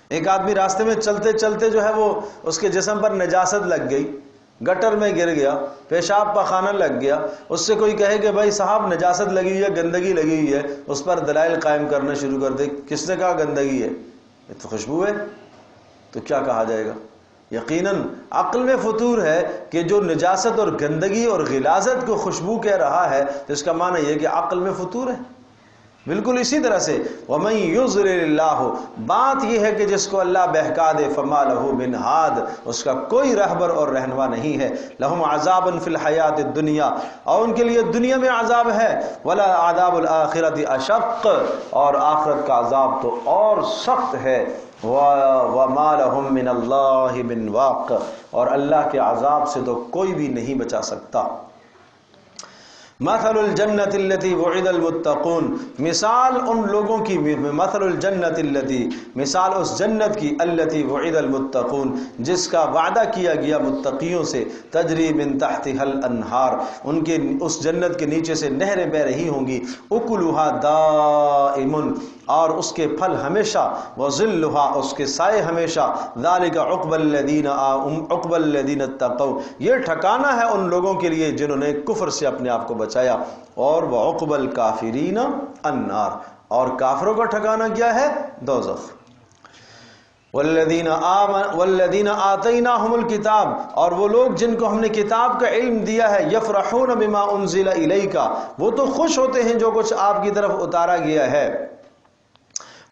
ایک آدمی راستے میں چلتے چلتے جو ہے وہ اس کے جسم پر نجاست لگ گئی، گٹر میں گر گیا، پیشاب پخانہ لگ گیا، اس سے کوئی کہے کہ بھائی صاحب نجاست لگی ہوئی ہے، گندگی لگی ہوئی ہے، اس پر دلائل قائم کرنا شروع کر دے. کس نے کہا گندگی ہے؟ یہ تو خوشبو ہے. تو کیا کہا جائے گا؟ یقیناً عقل میں فطور ہے کہ جو نجاست اور گندگی اور غلاظت کو خوشبو کہہ رہا ہے تو اس کا معنی یہ کہ عقل میں فطور ہے. بالکل اسی طرح سے وَمَن يُضْلِلِ اللَّهُ، بات یہ ہے کہ جس کو اللہ بہکا دے فَمَا لَهُ مِنْ هَادٍ، اس کا کوئی رہبر اور رہنما نہیں ہے. لَهُمْ عَذَابٌ فِي الْحَيَاةِ الدُّنْيَا، اور ان کے لیے دنیا میں عذاب ہے، وَلَا عَذَابُ الْآخِرَةِ أَشَقُّ، اور آخرت کا عذاب تو اور سخت ہے. وَمَا لَهُم مِّنَ اللَّهِ مِنْ وَاقٍ، اور اللہ کے عذاب سے تو کوئی بھی نہیں بچا سکتا. مثل الجنت التي وعد المتقون، مثال ان لوگوں کی، مثل الجنت التي، مثال اس جنت کی، التي وعد المتقون، جس کا وعدہ کیا گیا متقیوں سے، تجری من تحتها الانہار، ان کے اس جنت کے نیچے سے نہریں بہ رہی ہوں گی. اکلها دائم، اور اس کے پھل ہمیشہ، وظلها، اس کے سائے ہمیشہ. ذالک عقبى الذین اتقوا، یہ ٹھکانہ ہے ان لوگوں کے لیے جنہوں نے کفر سے اپنے آپ کو بچایا. اور وعقبى الکافرین النار، اور کافروں کا ٹھکانہ کیا ہے؟ دوزخ. والذین آتیناہم الکتاب، اور وہ لوگ جن کو ہم نے کتاب کا علم دیا ہے، یفرحون بما انزل الیک، وہ تو خوش ہوتے ہیں جو کچھ آپ کی طرف اتارا گیا ہے.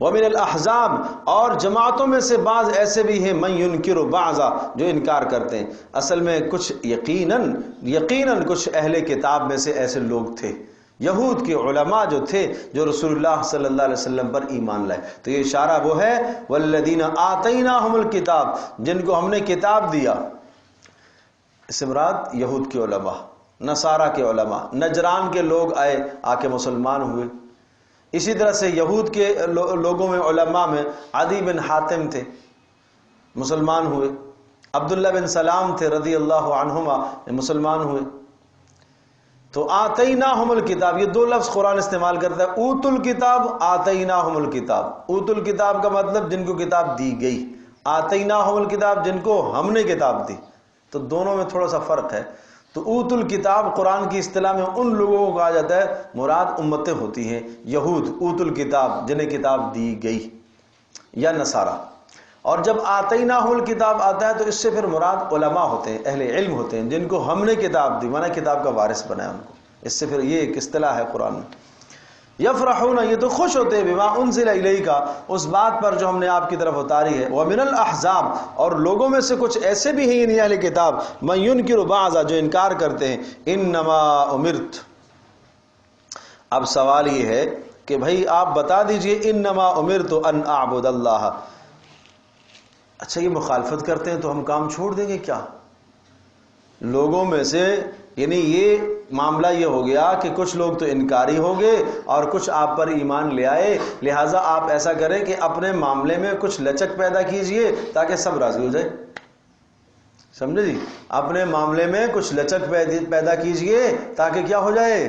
وَمِنَ الْأَحْزَابِ، اور جماعتوں میں سے بعض ایسے بھی ہیں، مَن يُنْكِرُ بَعْضًا، جو انکار کرتے ہیں. اصل میں کچھ یقیناً کچھ اہل کتاب میں سے ایسے لوگ تھے، یہود کے علماء جو تھے، جو رسول اللہ صلی اللہ علیہ وسلم پر ایمان لائے. تو یہ اشارہ وہ ہے وَالَّذِينَ آتَيْنَاهُمُ الْكِتَابِ، جن کو ہم نے کتاب دیا. اس سے مراد یہود کے علماء، نصارہ کے علماء، نجران کے لوگ آئے، آ کے مسلمان ہوئے. اسی طرح سے یہود کے لوگوں میں، علماء میں عدی بن حاتم تھے، مسلمان ہوئے. عبداللہ بن سلام تھے رضی اللہ عنہما، مسلمان ہوئے. تو آتیناہم الکتاب، یہ دو لفظ قرآن استعمال کرتا ہے، اوت الکتاب، آتیناہم الکتاب. اوت الکتاب کا مطلب جن کو کتاب دی گئی، آتیناہم الکتاب جن کو ہم نے کتاب دی. تو دونوں میں تھوڑا سا فرق ہے. تو اوت الکتاب قرآن کی اصطلاح میں ان لوگوں کو کہا جاتا ہے، مراد امتیں ہوتی ہیں. یہود اوت الکتاب جنہیں کتاب دی گئی، یا نصارہ. اور جب آتیناہ الکتاب آتا ہے تو اس سے پھر مراد علماء ہوتے ہیں، اہل علم ہوتے ہیں، جن کو ہم نے کتاب دی، مانا کتاب کا وارث بنایا ان کو. اس سے پھر یہ ایک اصطلاح ہے قرآن میں. یفرحون یہ تو خوش ہوتے ہیں بما انزل الیک اس بات پر جو ہم نے آپ کی طرف اتاری ہے، ومن الاحزاب اور لوگوں میں سے کچھ ایسے بھی ہیں یعنی اہل کتاب، من ینکر بعضا جو انکار کرتے ہیں، انما امرت اب سوال یہ ہے کہ بھائی آپ بتا دیجئے انما امرت ان اعبد اللہ، اچھا یہ مخالفت کرتے ہیں تو ہم کام چھوڑ دیں گے کیا؟ لوگوں میں سے یعنی یہ معاملہ یہ ہو گیا کہ کچھ لوگ تو انکاری ہو گئے اور کچھ آپ پر ایمان لے آئے، لہٰذا آپ ایسا کریں کہ اپنے معاملے میں کچھ لچک پیدا کیجئے تاکہ سب راضی ہو جائے، سمجھے جی؟ اپنے معاملے میں کچھ لچک پیدا کیجئے تاکہ کیا ہو جائے؟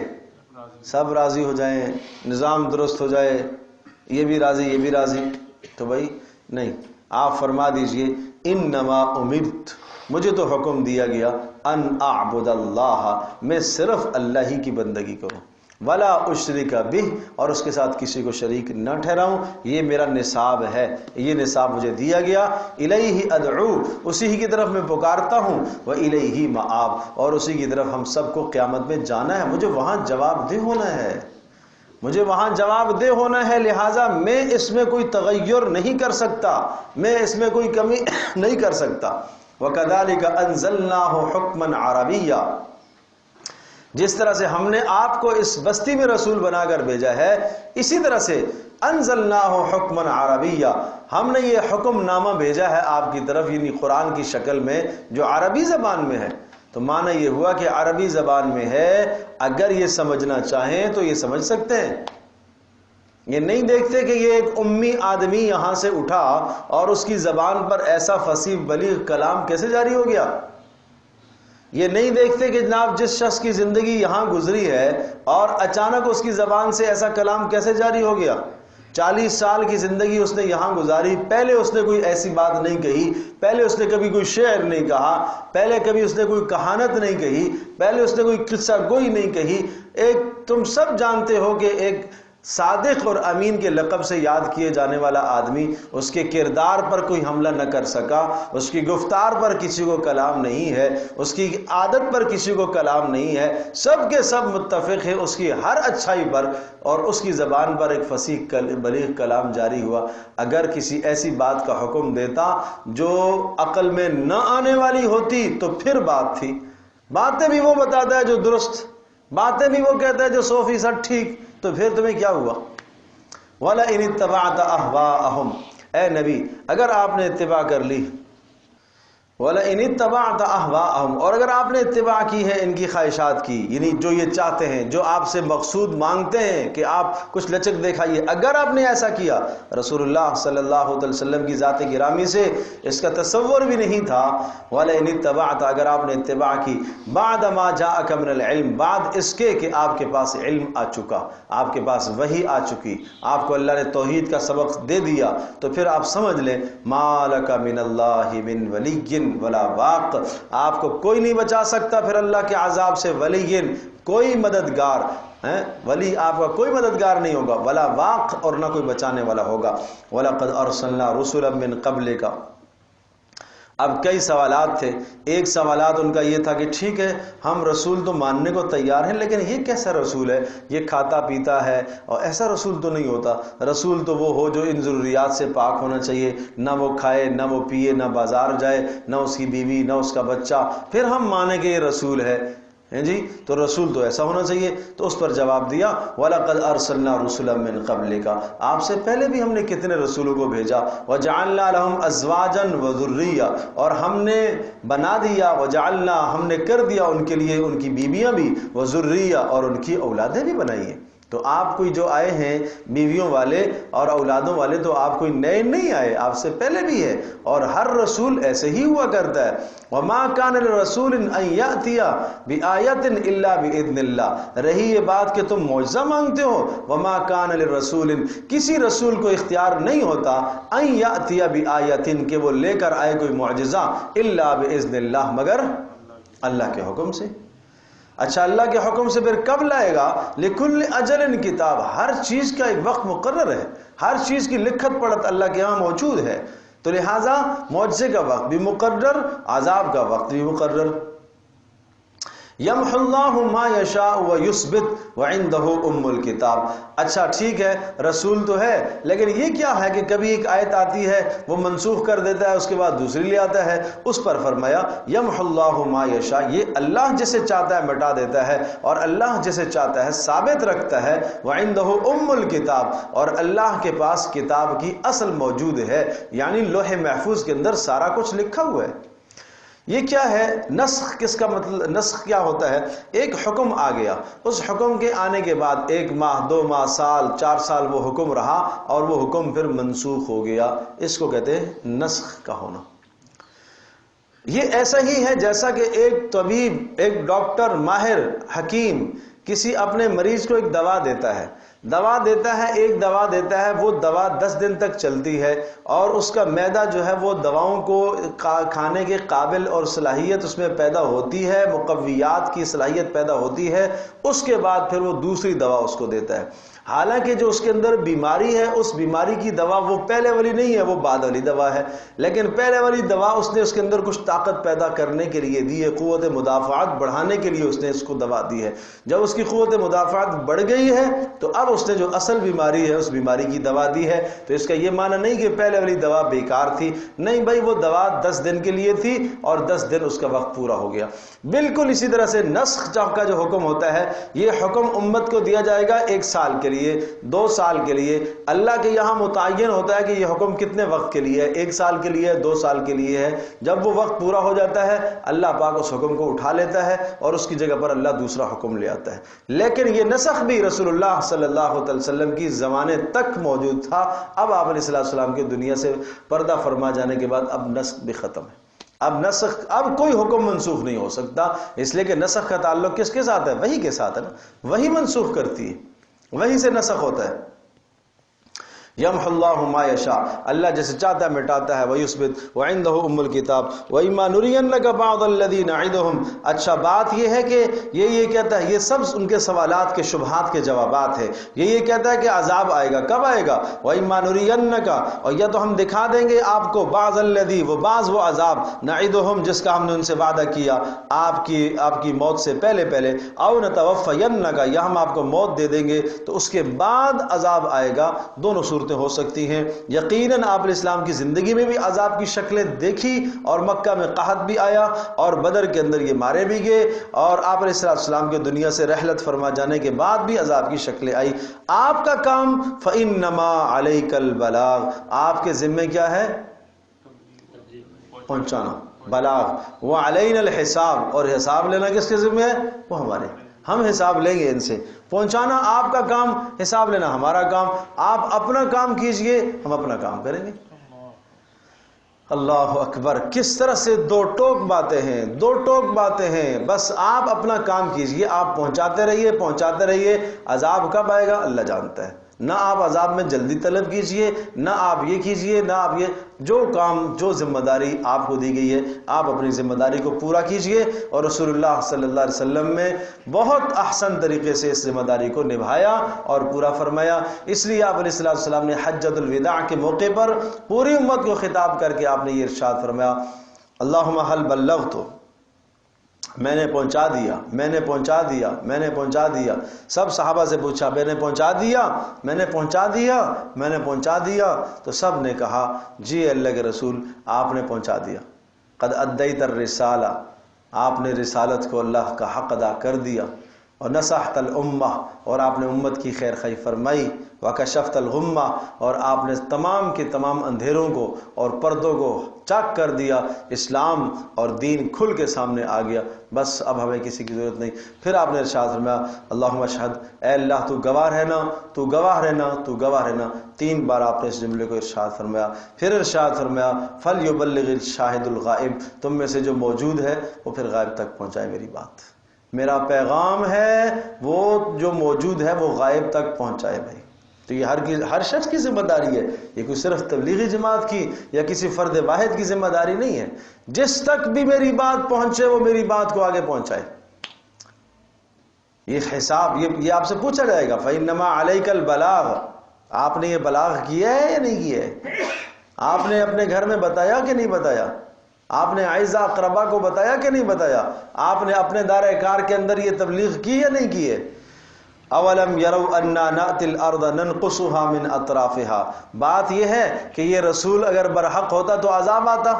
سب راضی ہو جائیں، نظام درست ہو جائے، یہ بھی راضی یہ بھی راضی۔ تو بھائی نہیں، آپ فرما دیجئے انما امرت مجھے تو حکم دیا گیا ان اعبد اللہ میں صرف اللہ ہی کی بندگی کروں، ولا اشرک بہ اور اس کے ساتھ کسی کو شریک نہ ٹھہراؤں، یہ میرا نصاب ہے، یہ نصاب مجھے دیا گیا، الیہ ادعو اسی ہی کی طرف میں پکارتا ہوں، والیہ مآب اور اسی کی طرف ہم سب کو قیامت میں جانا ہے، مجھے وہاں جواب دہ ہونا ہے، مجھے وہاں جواب دہ ہونا ہے، لہٰذا میں اس میں کوئی تغیر نہیں کر سکتا، میں اس میں کوئی کمی نہیں کر سکتا۔ وَكَذَلِكَ أَنزَلْنَاهُ حُكْمًا عَرَبِيًّا جس طرح سے ہم نے آپ کو اس بستی میں رسول بنا کر بھیجا ہے، اسی طرح سے انزلناہ حکمًا عربیہ ہم نے یہ حکم نامہ بھیجا ہے آپ کی طرف، یعنی قرآن کی شکل میں جو عربی زبان میں ہے۔ تو معنی یہ ہوا کہ عربی زبان میں ہے، اگر یہ سمجھنا چاہیں تو یہ سمجھ سکتے ہیں، یہ نہیں دیکھتے کہ یہ ایک امی آدمی یہاں سے اٹھا اور اس کی زبان پر ایسا فصیح بلیغ کلام کیسے جاری ہو گیا، یہ نہیں دیکھتے کہ جناب جس شخص کی زندگی یہاں گزری ہے اور اچانک اس کی زبان سے ایسا کلام کیسے جاری ہو گیا، 40 سال کی زندگی اس نے یہاں گزاری، پہلے اس نے کوئی ایسی بات نہیں کہی، پہلے اس نے کبھی کوئی شعر نہیں کہا، پہلے کبھی اس نے کوئی کہانت نہیں کہی، پہلے اس نے کوئی قصہ گوئی نہیں کہی، ایک تم سب جانتے ہو کہ ایک صادق اور امین کے لقب سے یاد کیے جانے والا آدمی، اس کے کردار پر کوئی حملہ نہ کر سکا، اس کی گفتار پر کسی کو کلام نہیں ہے، اس کی عادت پر کسی کو کلام نہیں ہے، سب کے سب متفق ہیں اس کی ہر اچھائی پر، اور اس کی زبان پر ایک فصیح بلیغ کلام جاری ہوا۔ اگر کسی ایسی بات کا حکم دیتا جو عقل میں نہ آنے والی ہوتی تو پھر بات تھی، باتیں بھی وہ بتاتا ہے جو درست، باتیں بھی وہ کہتا ہے جو 100% ٹھیک، تو پھر تمہیں کیا ہوا؟ وَلَئِنِ اتَّبَعْتَ أَهْوَاءَهُمْ اے نبی اگر آپ نے اتباع کر لی، وَلَئِنِ اتَّبَعْتَ أَهْوَاءَهُمْ اور اگر آپ نے اتباع کی ہے ان کی خواہشات کی، یعنی جو یہ چاہتے ہیں، جو آپ سے مقصود مانگتے ہیں کہ آپ کچھ لچک دکھائیے، اگر آپ نے ایسا کیا، رسول اللہ صلی اللہ علیہ وسلم کی ذات گرامی سے اس کا تصور بھی نہیں تھا، وَلَئِنِ اتَّبَعْتَ اگر آپ نے اتباع کی، بعد ما جاءک من العلم بعد اس کے کہ آپ کے پاس علم آ چکا، آپ کے پاس وحی آ چکی، آپ کو اللہ نے توحید کا سبق دے دیا، تو پھر آپ سمجھ لیں ما لک من اللہ من ولی ولا واق آپ کو کوئی نہیں بچا سکتا پھر اللہ کے عذاب سے، ولی کوئی مددگار، ولی آپ کا کوئی مددگار نہیں ہوگا، ولا واق اور نہ کوئی بچانے والا ہوگا۔ وَلَقَدْ أَرْسَلْنَا رُسُلًا مِّن قَبْلِكَ اب کئی سوالات تھے، ایک سوالات ان کا یہ تھا کہ ٹھیک ہے ہم رسول تو ماننے کو تیار ہیں، لیکن یہ کیسا رسول ہے، یہ کھاتا پیتا ہے، اور ایسا رسول تو نہیں ہوتا، رسول تو وہ ہو جو ان ضروریات سے پاک ہونا چاہیے، نہ وہ کھائے نہ وہ پیے نہ بازار جائے نہ اس کی بیوی نہ اس کا بچہ، پھر ہم مانیں کہ یہ رسول ہے جی، تو رسول تو ایسا ہونا چاہیے۔ تو اس پر جواب دیا وَلَقَدْ أَرْسَلْنَا رُسُلًا مِّن قَبْلِكَ آپ سے پہلے بھی ہم نے کتنے رسولوں کو بھیجا، وَجَعَلْنَا لَهُمْ أَزْوَاجًا وَذُرِّيَّةً اور ہم نے بنا دیا، وَجَعَلْنَا ہم نے کر دیا ان کے لیے ان کی بیویاں بھی، وَذُرِّيَّةً اور ان کی اولادیں بھی بنائی ہیں۔ تو آپ کوئی جو آئے ہیں بیویوں والے اور اولادوں والے تو آپ کوئی نئے نہیں آئے، آپ سے پہلے بھی ہے، اور ہر رسول ایسے ہی ہوا کرتا ہے۔ وَمَا كَانَ لِرَسُولٍ أَن يَأْتِيَ بِآيَةٍ إِلَّا بِإِذْنِ اللَّهِ رہی یہ بات کہ تم معجزہ مانگتے ہو، وَمَا كَانَ لِرَسُولٍ کسی رسول کو اختیار نہیں ہوتا أَن يَأْتِيَ بِآيَةٍ کہ وہ لے کر آئے کوئی معجزہ، إِلَّا بِإِذْنِ اللَّهِ مگر اللہ کے حکم سے۔ اچھا اللہ کے حکم سے پھر کب لائے گا؟ لِكُلِّ أَجَلٍ کتاب ہر چیز کا ایک وقت مقرر ہے، ہر چیز کی لکھت پڑھت اللہ کے ہاں موجود ہے، تو لہٰذا معجزے کا وقت بھی مقرر، عذاب کا وقت بھی مقرر۔ یمحو اللہ ما یشاء ویثبت وعندہ ام الکتاب۔ اچھا ٹھیک ہے، رسول تو ہے، لیکن یہ کیا ہے کہ کبھی ایک آیت آتی ہے وہ منسوخ کر دیتا ہے، اس کے بعد دوسری لے آتا ہے۔ اس پر فرمایا یمحو اللہ ما یشاء، یہ اللہ جسے چاہتا ہے مٹا دیتا ہے، اور اللہ جسے چاہتا ہے ثابت رکھتا ہے۔ وعندہ ام الکتاب، اور اللہ کے پاس کتاب کی اصل موجود ہے، یعنی لوح محفوظ کے اندر سارا کچھ لکھا ہوا ہے۔ یہ کیا ہے نسخ؟ کس کا مطلب نسخ کیا ہوتا ہے؟ ایک حکم آ گیا، اس حکم کے آنے کے بعد 1 ماہ 2 ماہ سال 4 سال وہ حکم رہا، اور وہ حکم پھر منسوخ ہو گیا، اس کو کہتے ہیں نسخ کا ہونا۔ یہ ایسا ہی ہے جیسا کہ ایک طبیب، ایک ڈاکٹر ماہر حکیم کسی اپنے مریض کو ایک دوا دیتا ہے، ایک دوا دیتا ہے، وہ دوا 10 دن تک چلتی ہے، اور اس کا معدہ جو ہے وہ دواؤں کو کھانے کے قابل اور صلاحیت اس میں پیدا ہوتی ہے، مقویات کی صلاحیت پیدا ہوتی ہے۔ اس کے بعد پھر وہ دوسری دوا اس کو دیتا ہے، حالانکہ جو اس کے اندر بیماری ہے اس بیماری کی دوا وہ پہلے والی نہیں ہے، وہ بعد والی دوا ہے، لیکن پہلے والی دوا اس نے اس کے اندر کچھ طاقت پیدا کرنے کے لیے دی ہے، قوت مدافعت بڑھانے کے لیے اس نے اس کو دوا دی ہے۔ جب اس کی قوت مدافعت بڑھ گئی ہے تو اب اس نے جو اصل بیماری ہے اس بیماری کی دوا دی ہے۔ تو اس کا یہ معنی نہیں کہ پہلے والی دوا بیکار تھی، نہیں بھائی، وہ دوا 10 دن کے لیے تھی اور 10 دن اس کا وقت پورا ہو گیا۔ بالکل اسی طرح سے نسخ کا جو حکم ہوتا ہے، یہ حکم امت کو دیا جائے گا 1 سال کے لیے، 2 سال کے لیے۔ اللہ کے یہاں متعین ہوتا ہے کہ یہ حکم کتنے وقت کے لیے ہے، 1 سال کے لیے، 2 سال کے لیے ہے۔ جب وہ وقت پورا ہو جاتا ہے اللہ پاک اس حکم کو اٹھا لیتا ہے اور اس کی جگہ پر اللہ دوسرا حکم لے آتا ہے۔ لیکن یہ نسخ بھی رسول اللہ صلی اللہ علیہ وسلم کی زمانے تک موجود تھا۔ اب آپ علیہ السلام کی دنیا سے پردہ فرما جانے کے بعد اب نسخ بھی ختم ہے۔ اب کوئی حکم منسوخ نہیں ہو سکتا، اس لیے کہ نسخ کا تعلق کس کے ساتھ ہے؟ وحی کے ساتھ ہے نا، وحی منسوخ کرتی ہے، وحی سے نسخ ہوتا ہے۔ یمحو اللہ ما یشاء، اللہ جسے چاہتا ہے مٹاتا ہے، ویثبت وعندہ ام الکتاب وإما نرینک بعض الذی نعدہم۔ اچھا بات یہ ہے کہ یہ کہتا ہے، یہ سب ان کے سوالات کے شبہات کے جوابات ہے۔ یہ کہتا ہے کہ عذاب آئے گا، کب آئے گا؟ وإما نرینک، اور یا تو ہم دکھا دیں گے آپ کو، بعض الذی، وہ عذاب، نعدہم، جس کا ہم نے ان سے وعدہ کیا آپ کی موت سے پہلے، او نتوفینک، یا ہم آپ کو موت دے دیں گے تو اس کے بعد عذاب آئے گا۔ دونوں صورتیں ہو سکتی ہیں۔ یقیناً آپ علیہ السلام کی زندگی میں بھی عذاب کی شکلیں دیکھی، اور مکہ میں قحط بھی آیا، اور بدر کے اندر یہ مارے بھی گئے، اور آپ علیہ السلام کے دنیا سے رحلت فرما جانے کے بعد بھی عذاب کی شکلیں آئی۔ آپ کا کام فإنما علیک البلاغ، آپ کے ذمہ کیا ہے؟ پہنچانا، بلاغ۔ وعلینا الحساب، اور حساب لینا کس کے ذمہ ہے؟ وہ ہمارے، ہم حساب لیں گے ان سے۔ پہنچانا آپ کا کام، حساب لینا ہمارا کام۔ آپ اپنا کام کیجئے، ہم اپنا کام کریں گے۔ اللہ اکبر! کس طرح سے دو ٹوک باتیں ہیں۔ بس آپ اپنا کام کیجئے، آپ پہنچاتے رہیے۔ عذاب کب آئے گا اللہ جانتا ہے۔ نہ آپ عذاب میں جلدی طلب کیجئے، نہ آپ یہ کیجئے، نہ آپ جو ذمہ داری آپ کو دی گئی ہے، آپ اپنی ذمہ داری کو پورا کیجئے۔ اور رسول اللہ صلی اللہ علیہ وسلم نے بہت احسن طریقے سے اس ذمہ داری کو نبھایا اور پورا فرمایا۔ اس لیے آپ علیہ السلام نے حجۃ الوداع کے موقع پر پوری امت کو خطاب کر کے آپ نے یہ ارشاد فرمایا، اللہم حل بلغت، میں نے پہنچا دیا۔ سب صحابہ سے پوچھا، میں نے پہنچا دیا؟ تو سب نے کہا جی اللہ کے رسول آپ نے پہنچا دیا۔ قد ادیت الرسالہ، آپ نے رسالت کو اللہ کا حق ادا کر دیا۔ اور نصحت الامہ، اور آپ نے امت کی خیر خواہی فرمائی۔ وکشفت الغمہ، اور آپ نے تمام کے تمام اندھیروں کو اور پردوں کو چاک کر دیا۔ اسلام اور دین کھل کے سامنے آ گیا، بس اب ہمیں کسی کی ضرورت نہیں۔ پھر آپ نے ارشاد فرمایا، اللہم اشہد، اے اللہ تو گواہ رہنا۔ 3 بار آپ نے اس جملے کو ارشاد فرمایا۔ پھر ارشاد فرمایا، فلیبلغ الشاہد الغائب، تم میں سے جو موجود ہے وہ پھر غائب تک پہنچائے میری بات، میرا پیغام ہے وہ جو موجود ہے وہ غائب تک پہنچائے بھائی۔ تو یہ ہر شخص کی ذمہ داری ہے، یہ کوئی صرف تبلیغی جماعت کی یا کسی فرد واحد کی ذمہ داری نہیں ہے۔ جس تک بھی میری بات پہنچے وہ میری بات کو آگے پہنچائے۔ یہ حساب یہ آپ سے پوچھا جائے گا، فإنما علیک البلاغ، آپ نے یہ بلاغ کیا ہے یا نہیں کیا ہے؟ آپ نے اپنے گھر میں بتایا کہ نہیں بتایا؟ آپ نے اعزا اقربا کو بتایا کہ نہیں بتایا؟ آپ نے اپنے دائرہ کار کے اندر یہ تبلیغ کی یا نہیں کی ہے؟ اولم یروا انا ناتی الارض ننقصها من اطرافها، بات یہ ہے کہ یہ رسول اگر برحق ہوتا تو عذاب آتا،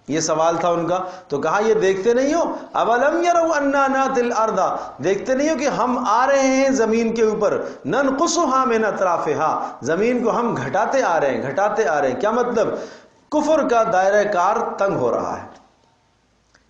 یہ سوال تھا ان کا، تو کہا یہ دیکھتے نہیں ہو؟ اولم یروا انا ناتی الارض، دیکھتے نہیں ہو کہ ہم آ رہے ہیں زمین کے اوپر، ننقصها من اطرافها، زمین کو ہم گھٹاتے آ رہے ہیں، گھٹاتے آ رہے ہیں۔ کیا مطلب؟ کفر کا دائرہ کار تنگ ہو رہا ہے۔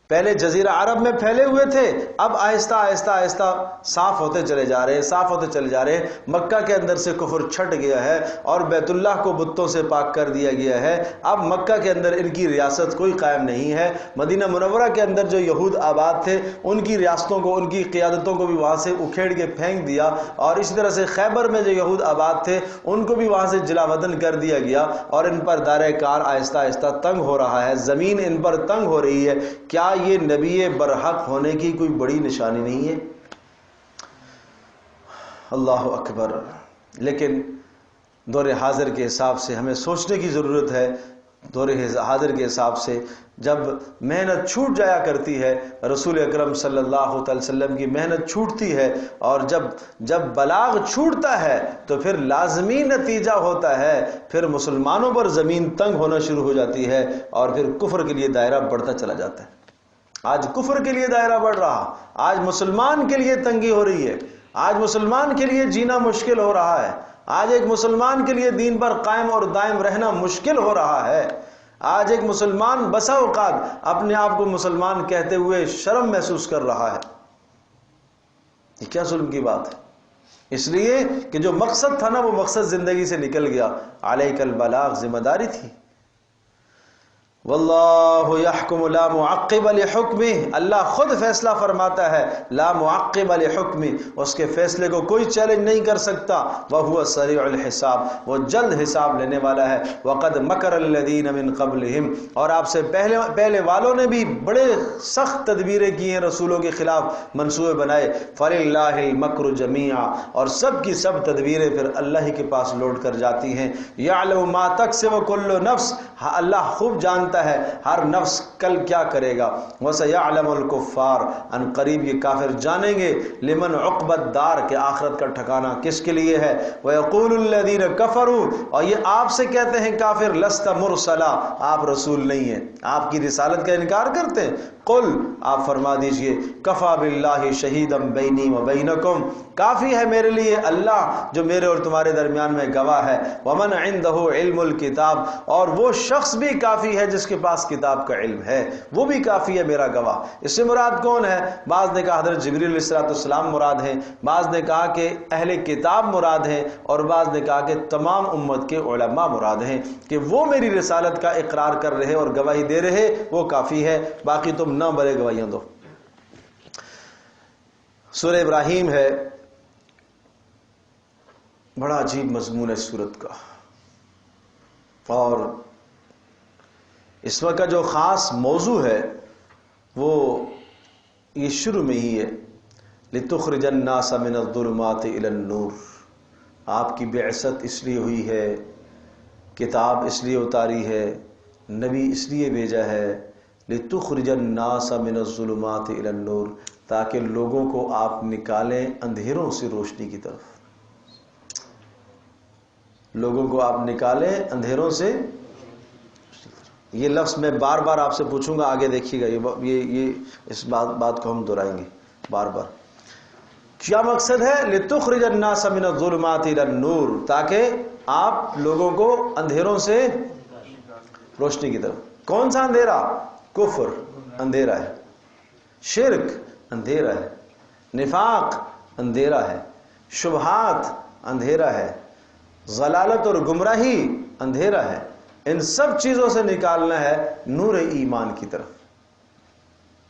پہلے جزیرہ عرب میں پھیلے ہوئے تھے، اب آہستہ آہستہ آہستہ صاف ہوتے چلے جا رہے ہیں، صاف ہوتے چلے جا رہے ہیں۔ مکہ کے اندر سے کفر چھٹ گیا ہے اور بیت اللہ کو بتوں سے پاک کر دیا گیا ہے۔ اب مکہ کے اندر ان کی ریاست کوئی قائم نہیں ہے۔ مدینہ منورہ کے اندر جو یہود آباد تھے ان کی ریاستوں کو، ان کی قیادتوں کو بھی وہاں سے اکھیڑ کے پھینک دیا، اور اسی طرح سے خیبر میں جو یہود آباد تھے ان کو بھی وہاں سے جلا وطن کر دیا گیا، اور ان پر دائرہ کار آہستہ آہستہ تنگ ہو رہا ہے، زمین ان پر تنگ ہو رہی ہے۔ کیا یہ نبی برحق ہونے کی کوئی بڑی نشانی نہیں ہے؟ اللہ اکبر۔ لیکن دور حاضر کے حساب سے ہمیں سوچنے کی ضرورت ہے۔ دور حاضر کے حساب سے جب محنت چھوٹ جایا کرتی ہے، رسول اکرم صلی اللہ علیہ وسلم کی محنت چھوٹتی ہے، اور جب بلاغ چھوٹتا ہے تو پھر لازمی نتیجہ ہوتا ہے، پھر مسلمانوں پر زمین تنگ ہونا شروع ہو جاتی ہے، اور پھر کفر کے لیے دائرہ بڑھتا چلا جاتا ہے۔ آج کفر کے لیے دائرہ بڑھ رہا، آج مسلمان کے لیے تنگی ہو رہی ہے، آج مسلمان کے لیے جینا مشکل ہو رہا ہے، آج ایک مسلمان کے لیے دین پر قائم اور دائم رہنا مشکل ہو رہا ہے۔ آج ایک مسلمان بسا اوقات اپنے آپ کو مسلمان کہتے ہوئے شرم محسوس کر رہا ہے۔ یہ کیا ظلم کی بات ہے؟ اس لیے کہ جو مقصد تھا نا، وہ مقصد زندگی سے نکل گیا۔ علیک البلاغ، ذمہ داری تھی۔ واللہ یحکم لا معقب لحکمہ، اللہ خود فیصلہ فرماتا ہے، لا معقب لحکمہ، اس کے فیصلے کو کوئی چیلنج نہیں کر سکتا۔ وہو سریع الحساب، وہ جلد حساب لینے والا ہے۔ وقد مکر الذین من قبلہم، اور آپ سے پہلے والوں نے بھی بڑے سخت تدبیریں کی ہیں، رسولوں کے خلاف منصوبے بنائے۔ فللہ المکر جمیعا، اور سب کی سب تدبیریں پھر اللہ ہی کے پاس لوٹ کر جاتی ہیں۔ یعلم ما تکسب کل نفس، اللہ خوب جانتا ہے ہر نفس کل کیا کرے گا۔ وَسَيَعْلَمُ الْكُفَّارُ، ان قریب یہ کافر جانیں گے، لمن عقبى الدار، کہ آخرت کا ٹھکانہ کس کے لیے ہے۔ وَيَقُولُ الَّذِينَ كَفَرُوا، اور یہ آپ سے کہتے ہیں کافر، لست مرسلا، آپ رسول نہیں ہیں، آپ کی رسالت کا انکار کرتے ہیں۔ قل، آپ فرما دیجئے، کفا باللہ شہیدا بینی و بینکم، کافی ہے میرے لیے اللہ جو میرے اور تمہارے درمیان میں گواہ ہے۔ ومن عنده علم الکتاب، اور وہ شخص بھی کافی ہے جس کے پاس کتاب کا علم ہے، وہ بھی کافی ہے میرا گواہ۔ اس سے مراد کون ہے؟ بعض نے کہا حضرت جبریل علیہ السلام مراد ہیں، بعض نے کہا کہ اہل کتاب مراد ہیں، اور بعض نے کہا کہ تمام امت کے علماء مراد ہیں، کہ وہ میری رسالت کا اقرار کر رہے اور گواہی دے رہے، وہ کافی ہے، باقی تم نہ بڑے گواہیاں دو۔ سورہ ابراہیم ہے، بڑا عجیب مضمون ہے سورت کا، اور اس وقت کا جو خاص موضوع ہے وہ یہ شروع میں ہی ہے، لِتُخْرِجَ النَّاسَ مِنَ الظُّلُمَاتِ إِلَى النُّورِ، آپ کی بعثت اس لیے ہوئی ہے، کتاب اس لیے اتاری ہے، نبی اس لیے بھیجا ہے، لِتُخْرِجَ النَّاسَ مِنَ الظُّلُمَاتِ إِلَى النُّورِ، تاکہ لوگوں کو آپ نکالیں اندھیروں سے روشنی کی طرف، لوگوں کو آپ نکالیں اندھیروں سے۔ یہ لفظ میں بار بار آپ سے پوچھوں گا، آگے دیکھیے گا، یہ اس بات کو ہم دہرائیں گے بار بار۔ کیا مقصد ہے؟ لِتُخْرِجَ النَّاسَ مِنَ الظُّلُمَاتِ إِلَى النُّورِ، تاکہ آپ لوگوں کو اندھیروں سے روشنی کی طرف۔ کون سا اندھیرا؟ کفر اندھیرا ہے، شرک اندھیرا ہے، نفاق اندھیرا ہے، شبہات اندھیرا ہے، ضلالت اور گمراہی اندھیرا ہے، ان سب چیزوں سے نکالنا ہے نور ایمان کی طرف۔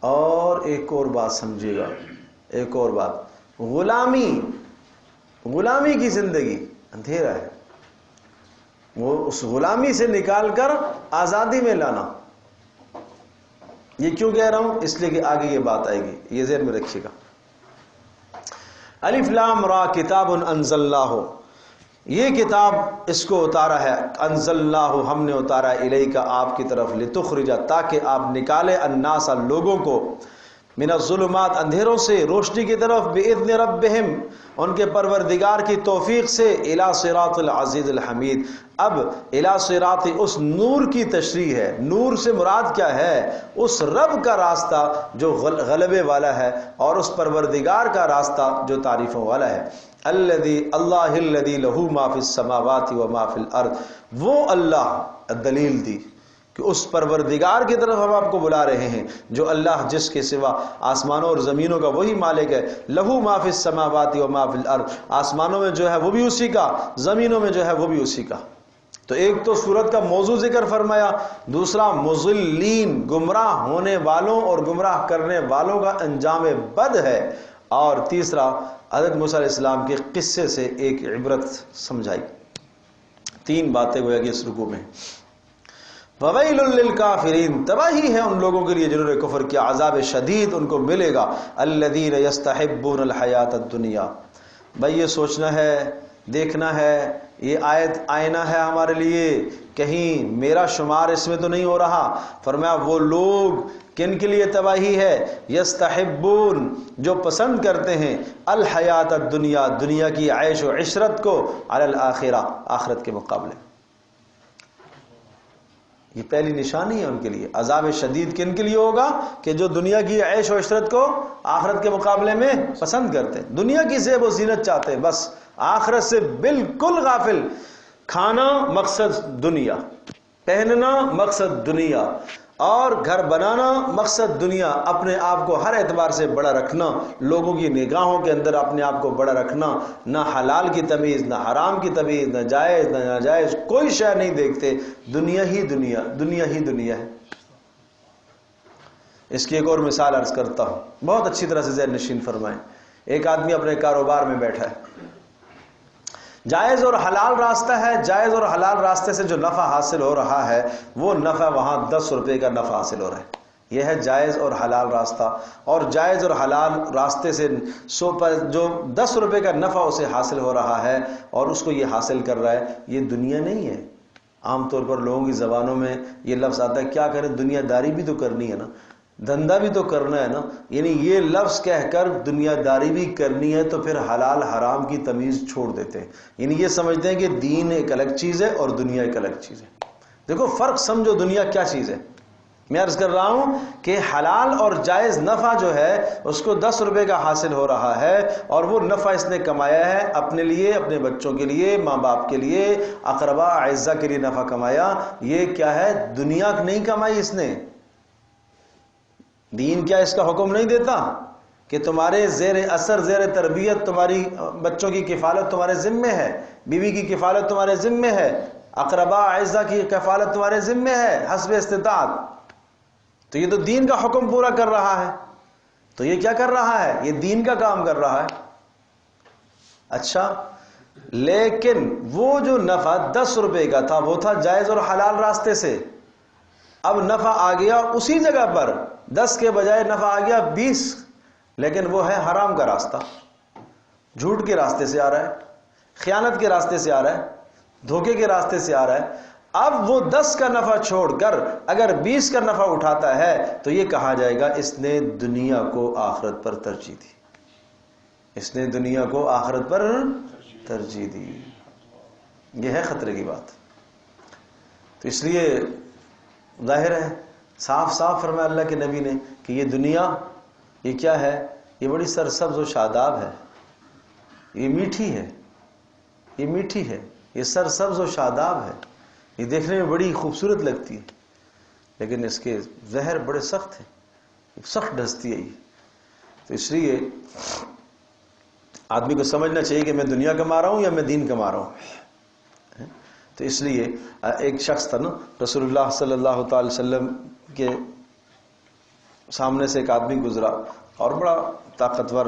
اور ایک اور بات سمجھیے گا، ایک اور بات، غلامی کی زندگی اندھیرا ہے، وہ اس غلامی سے نکال کر آزادی میں لانا۔ یہ کیوں کہہ رہا ہوں؟ اس لیے کہ آگے یہ بات آئے گی، یہ ذہن میں رکھیے گا۔ الف لام را کتاب انزلناہ، یہ کتاب اس کو اتارا ہے، انزلناہ ہم نے اتارا الیک آپ کی طرف، لتخرج تاکہ آپ نکالے الناس لوگوں کو، من الظلمات اندھیروں سے روشنی کی طرف، باذن ربہم ان کے پروردگار کی توفیق سے، الی صراط العزیز الحمید۔ اب الی صراط اس نور کی تشریح ہے، نور سے مراد کیا ہے؟ اس رب کا راستہ جو غلبے والا ہے، اور اس پروردگار کا راستہ جو تعریفوں والا ہے۔ الذی اللہ الذی لہ ما فی السماوات و ما فی الارض، وہ اللہ دلیل دی کہ اس پروردگار کی طرف ہم آپ کو بلا رہے ہیں جو اللہ جس کے سوا آسمانوں اور زمینوں کا وہی مالک ہے، لہو ما فی السماوات و ما فی الارض، آسمانوں میں جو ہے وہ بھی اسی کا، زمینوں میں جو ہے وہ بھی اسی کا۔ تو ایک تو سورت کا موضوع ذکر فرمایا، دوسرا مضلین گمراہ ہونے والوں اور گمراہ کرنے والوں کا انجام بد ہے، اور تیسرا حضرت موسیٰ علیہ السلام کے قصے سے ایک عبرت سمجھائی۔ تین باتیں گویا کہ اس رکوع میں۔ وَوَيْلٌ لِّلْكَافِرِينَ، تباہی ہے ان لوگوں کے لیے جنہوں نے کفر کیا، عذاب شدید ان کو ملے گا۔ الَّذِينَ يَسْتَحِبُّونَ الْحَيَاةَ الدُّنْيَا، بھائی یہ سوچنا ہے، دیکھنا ہے، یہ آیت آئینہ ہے ہمارے لیے، کہیں میرا شمار اس میں تو نہیں ہو رہا۔ فرمایا وہ لوگ کن کے لیے تباہی ہے؟ یستحبون، جو پسند کرتے ہیں، الحیات الدنیا، دنیا کی عیش و عشرت کو، علی الآخرہ، آخرت کے مقابلے۔ یہ پہلی نشانی ہے ان کے لیے۔ عذاب شدید کن کے لیے ہوگا؟ کہ جو دنیا کی عیش و عشرت کو آخرت کے مقابلے میں پسند کرتے ہیں، دنیا کی زیب و زینت چاہتے ہیں، بس آخرت سے بالکل غافل۔ کھانا مقصد دنیا، پہننا مقصد دنیا، اور گھر بنانا مقصد دنیا، اپنے آپ کو ہر اعتبار سے بڑا رکھنا، لوگوں کی نگاہوں کے اندر اپنے آپ کو بڑا رکھنا، نہ حلال کی تمیز، نہ حرام کی تمیز، نہ جائز نہ ناجائز، کوئی شے نہیں دیکھتے، دنیا ہی دنیا، دنیا ہی دنیا ہے۔ اس کی ایک اور مثال عرض کرتا ہوں، بہت اچھی طرح سے ذہن نشین فرمائیں۔ ایک آدمی اپنے کاروبار میں بیٹھا ہے، جائز اور حلال راستہ ہے، جائز اور حلال راستے سے جو نفع حاصل ہو رہا ہے وہ نفع وہاں 10 روپے کا نفع حاصل ہو رہا ہے، یہ ہے جائز اور حلال راستہ۔ اور جائز اور حلال راستے سے جو 10 روپے کا نفع اسے حاصل ہو رہا ہے اور اس کو یہ حاصل کر رہا ہے، یہ دنیا نہیں ہے۔ عام طور پر لوگوں کی زبانوں میں یہ لفظ آتا ہے، کیا کریں، دنیا داری بھی تو کرنی ہے نا، دھندا بھی تو کرنا ہے نا، یعنی یہ لفظ کہہ کر دنیا داری بھی کرنی ہے تو پھر حلال حرام کی تمیز چھوڑ دیتے ہیں، یعنی یہ سمجھتے ہیں کہ دین ایک الگ چیز ہے اور دنیا ایک الگ چیز ہے۔ دیکھو فرق سمجھو، دنیا کیا چیز ہے۔ میں عرض کر رہا ہوں کہ حلال اور جائز نفع جو ہے اس کو 10 روپے کا حاصل ہو رہا ہے، اور وہ نفع اس نے کمایا ہے اپنے لیے، اپنے بچوں کے لیے، ماں باپ کے لیے، اقربا اعزہ کے لیے نفع کمایا۔ یہ کیا ہے؟ دنیا نہیں کمائی اس نے۔ دین کیا اس کا حکم نہیں دیتا کہ تمہارے زیر اثر، زیر تربیت تمہاری بچوں کی کفالت تمہارے ذمے ہے، بیوی کی کفالت تمہارے ذمے ہے، اقربا اعزہ کی کفالت تمہارے ذمے ہے حسب استطاعت؟ تو یہ تو دین کا حکم پورا کر رہا ہے، تو یہ کیا کر رہا ہے؟ یہ دین کا کام کر رہا ہے۔ اچھا، لیکن وہ جو نفع 10 روپے کا تھا وہ تھا جائز اور حلال راستے سے، اب نفع آ گیا اسی جگہ پر، 10 کے بجائے نفع آ گیا 20، لیکن وہ ہے حرام کا راستہ، جھوٹ کے راستے سے آ رہا ہے، خیانت کے راستے سے آ رہا ہے، دھوکے کے راستے سے آ رہا ہے۔ اب وہ 10 کا نفع چھوڑ کر اگر 20 کا نفع اٹھاتا ہے تو یہ کہا جائے گا اس نے دنیا کو آخرت پر ترجیح دی، اس نے دنیا کو آخرت پر ترجیح دی۔ یہ ہے خطرے کی بات۔ تو اس لیے ظاہر ہے، صاف صاف فرمایا اللہ کے نبی نے کہ یہ دنیا، یہ کیا ہے؟ یہ بڑی سرسبز و شاداب ہے، یہ میٹھی ہے، یہ میٹھی ہے، یہ سرسبز و شاداب ہے، یہ دیکھنے میں بڑی خوبصورت لگتی ہے، لیکن اس کے زہر بڑے سخت ہیں، سخت ڈھستی ہے یہ۔ تو اس لیے آدمی کو سمجھنا چاہیے کہ میں دنیا کما رہا ہوں یا میں دین کما رہا ہوں۔ تو اس لیے ایک شخص تھا نا، رسول اللہ صلی اللہ تعالی وسلم کے سامنے سے ایک آدمی گزرا اور بڑا طاقتور،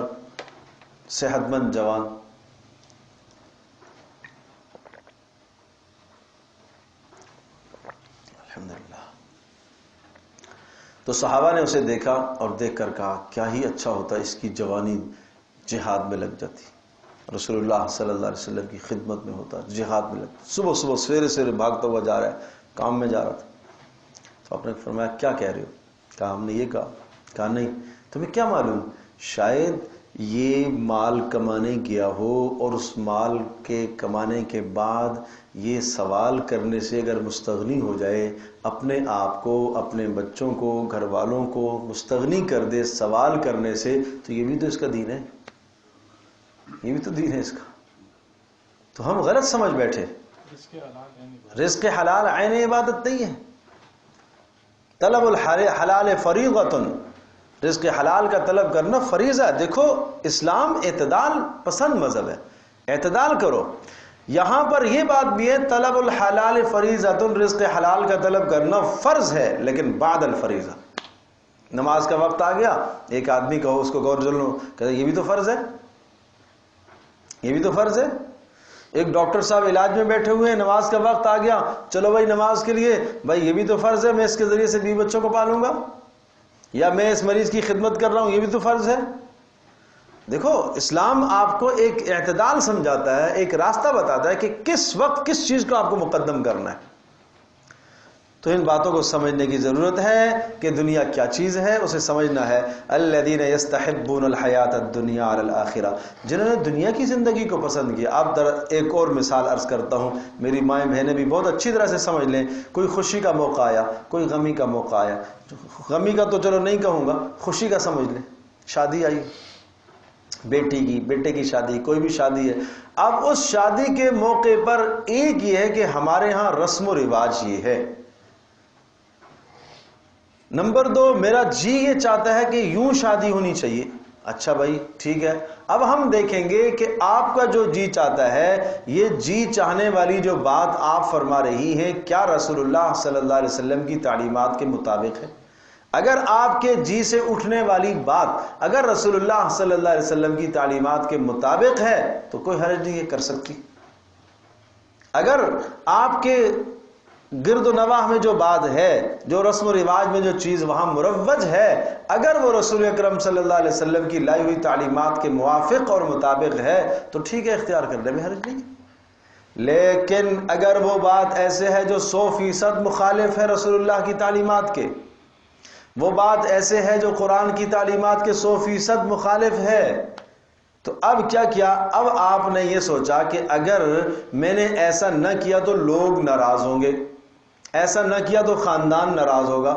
صحت مند جوان، الحمدللہ۔ تو صحابہ نے اسے دیکھا اور دیکھ کر کہا کیا ہی اچھا ہوتا اس کی جوانی جہاد میں لگ جاتی، رسول اللہ صلی اللہ علیہ وسلم کی خدمت میں ہوتا، جہاد میں لگتا، صبح صبح سویرے سویرے بھاگتا ہوا جا رہا ہے، کام میں جا رہا تھا. تو آپ نے فرمایا کیا کہہ رہے ہو؟ کہا ہم نے یہ کہا نہیں. تمہیں کیا معلوم، شاید یہ مال کمانے گیا ہو اور اس مال کے کمانے کے بعد یہ سوال کرنے سے اگر مستغنی ہو جائے، اپنے آپ کو، اپنے بچوں کو، گھر والوں کو مستغنی کر دے سوال کرنے سے، تو یہ بھی تو اس کا دین ہے، یہ بھی تو دین ہے اس کا. تو ہم غلط سمجھ بیٹھے. رزق حلال عین عبادت نہیں ہے. طلب الحلال فریضۃ، رزق حلال کا طلب کرنا فریضہ ہے. دیکھو اسلام اعتدال پسند مذہب ہے، اعتدال کرو. یہاں پر یہ بات بھی ہے طلب الحلال فریضۃ، رزق حلال کا طلب کرنا فرض ہے لیکن بعد الفریضہ. نماز کا وقت آ گیا، ایک آدمی کہو اس کو غور جلو، کہتے یہ بھی تو فرض ہے، یہ بھی تو فرض ہے. ایک ڈاکٹر صاحب علاج میں بیٹھے ہوئے ہیں، نماز کا وقت آ گیا، چلو بھائی نماز کے لیے، بھائی یہ بھی تو فرض ہے، میں اس کے ذریعے سے بیوی بچوں کو پالوں گا، یا میں اس مریض کی خدمت کر رہا ہوں، یہ بھی تو فرض ہے. دیکھو اسلام آپ کو ایک اعتدال سمجھاتا ہے، ایک راستہ بتاتا ہے کہ کس وقت کس چیز کو آپ کو مقدم کرنا ہے. تو ان باتوں کو سمجھنے کی ضرورت ہے کہ دنیا کیا چیز ہے، اسے سمجھنا ہے. الذین یستحبون الحیات الدنیا علی الآخرہ، جنہوں نے دنیا کی زندگی کو پسند کیا. آپ ایک اور مثال عرض کرتا ہوں، میری مائیں بہنیں بھی بہت اچھی طرح سے سمجھ لیں. کوئی خوشی کا موقع آیا، کوئی غمی کا موقع آیا، غمی کا تو چلو نہیں کہوں گا، خوشی کا سمجھ لیں. شادی آئی، بیٹی کی، بیٹے کی شادی، کوئی بھی شادی ہے. اب اس شادی کے موقع پر ایک یہ ہے کہ ہمارے ہاں رسم و رواج یہ ہے. نمبر 2، میرا جی یہ چاہتا ہے کہ یوں شادی ہونی چاہیے. اچھا بھائی ٹھیک ہے، اب ہم دیکھیں گے کہ آپ کا جو جی چاہتا ہے، یہ جی چاہنے والی جو بات آپ فرما رہی ہیں، کیا رسول اللہ صلی اللہ علیہ وسلم کی تعلیمات کے مطابق ہے؟ اگر آپ کے جی سے اٹھنے والی بات اگر رسول اللہ صلی اللہ علیہ وسلم کی تعلیمات کے مطابق ہے تو کوئی حرج نہیں ہے، کر سکتی. اگر آپ کے گرد و نواح میں جو بات ہے، جو رسم و رواج میں جو چیز وہاں مروج ہے، اگر وہ رسول اکرم صلی اللہ علیہ وسلم کی لائی ہوئی تعلیمات کے موافق اور مطابق ہے تو ٹھیک ہے، اختیار کرنے میں حرج نہیں. لیکن اگر وہ بات ایسے ہے جو 100% مخالف ہے رسول اللہ کی تعلیمات کے، وہ بات ایسے ہے جو قرآن کی تعلیمات کے 100% مخالف ہے، تو اب کیا کیا؟ اب آپ نے یہ سوچا کہ اگر میں نے ایسا نہ کیا تو لوگ ناراض ہوں گے، ایسا نہ کیا تو خاندان ناراض ہوگا،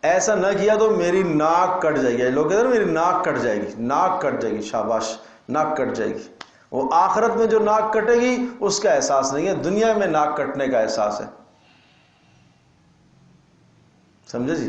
ایسا نہ کیا تو میری ناک کٹ جائے گی. لوگ کہتے ہیں میری ناک کٹ جائے گی، ناک کٹ جائے گی، شاباش، ناک کٹ جائے گی. وہ آخرت میں جو ناک کٹے گی اس کا احساس نہیں ہے، دنیا میں ناک کٹنے کا احساس ہے. سمجھے جی؟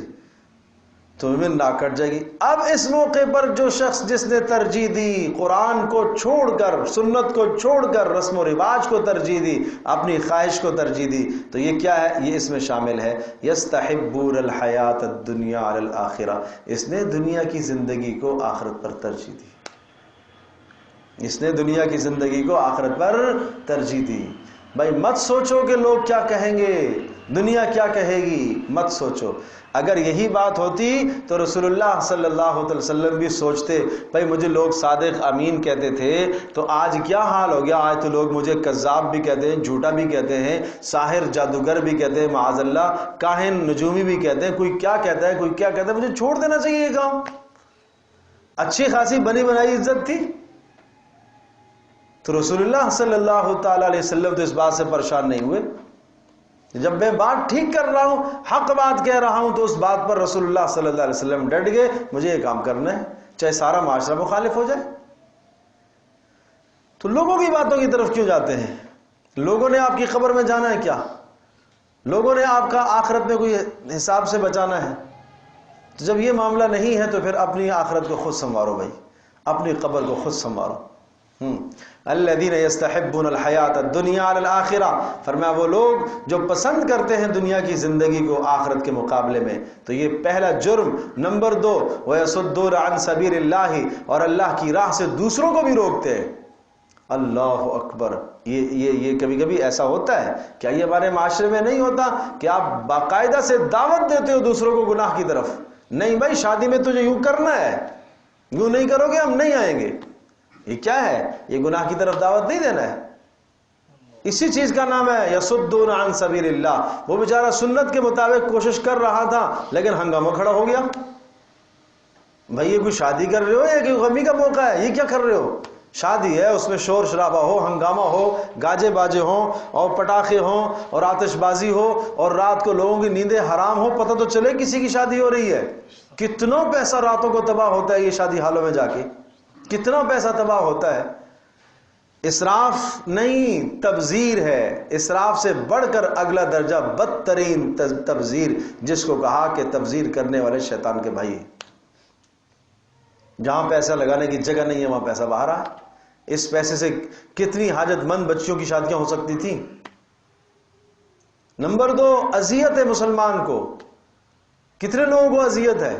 تو میں ناک کٹ جائے گی. اب اس موقع پر جو شخص جس نے ترجیح دی، قرآن کو چھوڑ کر، سنت کو چھوڑ کر، رسم و رواج کو ترجیح دی، اپنی خواہش کو ترجیح دی، تو یہ کیا ہے؟ یہ اس میں شامل ہے یستحبون الحیات الدنیا علی الآخرہ. اس نے دنیا کی زندگی کو آخرت پر ترجیح دی، اس نے دنیا کی زندگی کو آخرت پر ترجیح دی. بھائی مت سوچو کہ لوگ کیا کہیں گے، دنیا کیا کہے گی، مت سوچو. اگر یہی بات ہوتی تو رسول اللہ صلی اللہ علیہ وسلم بھی سوچتے، بھائی مجھے لوگ صادق امین کہتے تھے تو آج کیا حال ہو گیا، آج تو لوگ مجھے کذاب بھی کہتے ہیں، جھوٹا بھی کہتے ہیں، ساحر جادوگر بھی کہتے ہیں، معاذ اللہ کاہن نجومی بھی کہتے ہیں، کوئی کیا کہتا ہے، کوئی کیا کہتا ہے. مجھے چھوڑ دینا چاہیے یہ کام. اچھی خاصی بنی بنائی عزت تھی. تو رسول اللہ صلی اللہ تعالی علیہ وسلم تو اس بات سے پریشان نہیں ہوئے. جب میں بات ٹھیک کر رہا ہوں، حق بات کہہ رہا ہوں، تو اس بات پر رسول اللہ صلی اللہ علیہ وسلم ڈٹ گئے، مجھے یہ کام کرنا ہے چاہے سارا معاشرہ مخالف ہو جائے. تو لوگوں کی باتوں کی طرف کیوں جاتے ہیں؟ لوگوں نے آپ کی قبر میں جانا ہے کیا؟ لوگوں نے آپ کا آخرت میں کوئی حساب سے بچانا ہے؟ تو جب یہ معاملہ نہیں ہے تو پھر اپنی آخرت کو خود سنوارو بھائی، اپنی قبر کو خود سنوارو. الذین یستحبون الحیات الدنیا علی الآخرہ، فرمایا وہ لوگ جو پسند کرتے ہیں دنیا کی زندگی کو آخرت کے مقابلے میں. تو یہ پہلا جرم. نمبر 2، ویصدون عن سبیل اللہ، اور اللہ کی راہ سے دوسروں کو بھی روکتے ہیں. اللہ اکبر. یہ کبھی کبھی ایسا ہوتا ہے، کیا یہ ہمارے معاشرے میں نہیں ہوتا کہ آپ باقاعدہ سے دعوت دیتے ہو دوسروں کو گناہ کی طرف؟ نہیں بھائی شادی میں تجھے یوں کرنا ہے، یوں نہیں کرو گے ہم نہیں آئیں گے. یہ کیا ہے؟ یہ گناہ کی طرف دعوت نہیں دینا ہے. اسی چیز کا نام ہے یصدون عن سبیل اللہ. وہ بیچارہ سنت کے مطابق کوشش کر رہا تھا لیکن ہنگامہ کھڑا ہو گیا. بھائی یہ کوئی شادی کر رہے ہو یا کوئی غمی کا موقع ہے؟ یہ کیا کر رہے ہو؟ شادی ہے، اس میں شور شرابہ ہو، ہنگامہ ہو، گاجے باجے ہوں اور پٹاخے ہوں اور آتش بازی ہو اور رات کو لوگوں کی نیندیں حرام ہو، پتہ تو چلے کسی کی شادی ہو رہی ہے. کتنا پیسہ راتوں کو تباہ ہوتا ہے یہ شادی حالوں میں جا کے، کتنا پیسہ تباہ ہوتا ہے. اسراف نہیں، تبذیر ہے. اسراف سے بڑھ کر اگلا درجہ بدترین تبذیر، جس کو کہا کہ تبذیر کرنے والے شیطان کے بھائی ہیں. جہاں پیسہ لگانے کی جگہ نہیں ہے وہاں پیسہ باہر آ. اس پیسے سے کتنی حاجت مند بچیوں کی شادیاں ہو سکتی تھیں. نمبر 2، اذیت ہے مسلمان کو. کتنے لوگوں کو اذیت ہے؟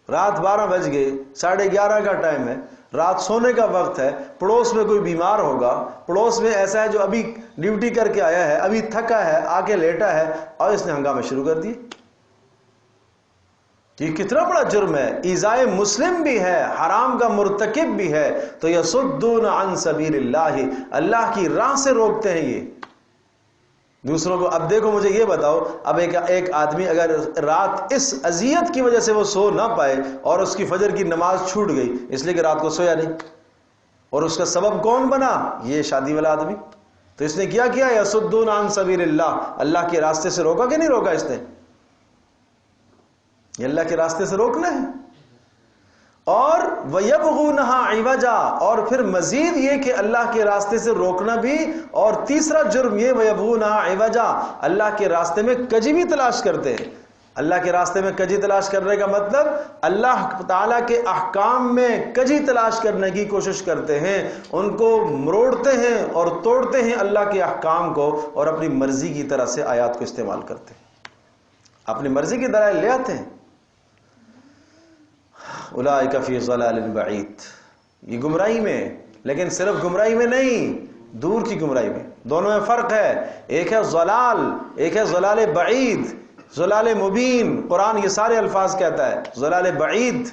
رات 12 بج گئے، 11:30 کا ٹائم ہے، رات سونے کا وقت ہے، پڑوس میں کوئی بیمار ہوگا، پڑوس میں ایسا ہے جو ابھی ڈیوٹی کر کے آیا ہے، ابھی تھکا ہے، آ کے لیٹا ہے اور اس نے ہنگامے شروع کر دیے. یہ کتنا بڑا جرم ہے، ایذائے مسلم بھی ہے، حرام کا مرتکب بھی ہے. تو یصدون عن سبیل اللہ، اللہ کی راہ سے روکتے ہیں یہ دوسروں کو. اب دیکھو مجھے یہ بتاؤ، اب ایک آدمی اگر رات اس اذیت کی وجہ سے وہ سو نہ پائے اور اس کی فجر کی نماز چھوٹ گئی اس لیے کہ رات کو سویا نہیں، اور اس کا سبب کون بنا؟ یہ شادی والا آدمی. تو اس نے کیا یصدون عن سبیل اللہ، اللہ کے راستے سے روکا کہ نہیں روکا؟ اس نے یہ اللہ کے راستے سے روکنا ہے. اور وَيَبْغُونَهَا عِوَجًا، اور پھر مزید یہ کہ اللہ کے راستے سے روکنا بھی. اور تیسرا جرم یہ وَيَبْغُونَهَا عِوَجًا، اللہ کے راستے میں کجی بھی تلاش کرتے ہیں. اللہ کے راستے میں کجی تلاش کرنے کا مطلب اللہ تعالیٰ کے احکام میں کجی تلاش کرنے کی کوشش کرتے ہیں، ان کو مروڑتے ہیں اور توڑتے ہیں اللہ کے احکام کو، اور اپنی مرضی کی طرح سے آیات کو استعمال کرتے ہیں، اپنی مرضی کی دلائل لے آتے ہیں. اولئک فی ضلال بعید، یہ گمراہی میں، لیکن صرف گمراہی میں نہیں، دور کی گمراہی میں. دونوں میں فرق ہے. ایک ہے ضلال، ایک ہے ضلال بعید. ضلال مبین قرآن یہ سارے الفاظ کہتا ہے. ضلال بعید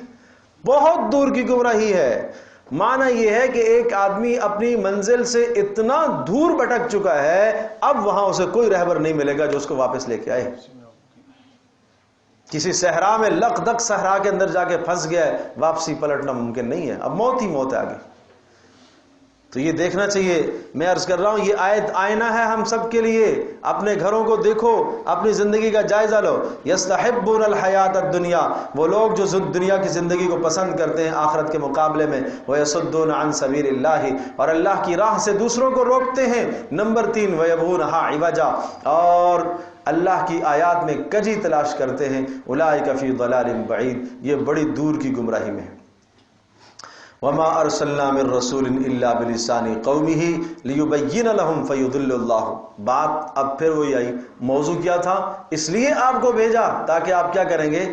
بہت دور کی گمراہی ہے. معنی یہ ہے کہ ایک آدمی اپنی منزل سے اتنا دور بھٹک چکا ہے، اب وہاں اسے کوئی رہبر نہیں ملے گا جو اس کو واپس لے کے آئے. کسی صحرا میں لق دق صحرا کے اندر جا کے پھنس گیا ہے، واپسی پلٹنا ممکن نہیں ہے، اب موت ہی موت ہے آگے. تو یہ دیکھنا چاہیے. میں عرض کر رہا ہوں یہ آیت آئینہ ہے ہم سب کے لیے. اپنے گھروں کو دیکھو، اپنی زندگی کا جائزہ لو. یستحبون الحیات الدنیا، وہ لوگ جو دنیا کی زندگی کو پسند کرتے ہیں آخرت کے مقابلے میں. ویصدون عن سبیل اللہ، اور اللہ کی راہ سے دوسروں کو روکتے ہیں. نمبر 3 ویبغونہا عوجا، اور اللہ کی آیات میں کجی تلاش کرتے ہیں. اولئک فی ضلال بعید، یہ بڑی دور کی گمراہی میں ہے. وما ارسلنا من رسول الا بلسان قومه ليبين لهم فيضل الله. بات اب پھر وہی آئی. موضوع کیا تھا؟ اس لیے آپ کو بھیجا تاکہ آپ کیا کریں گے؟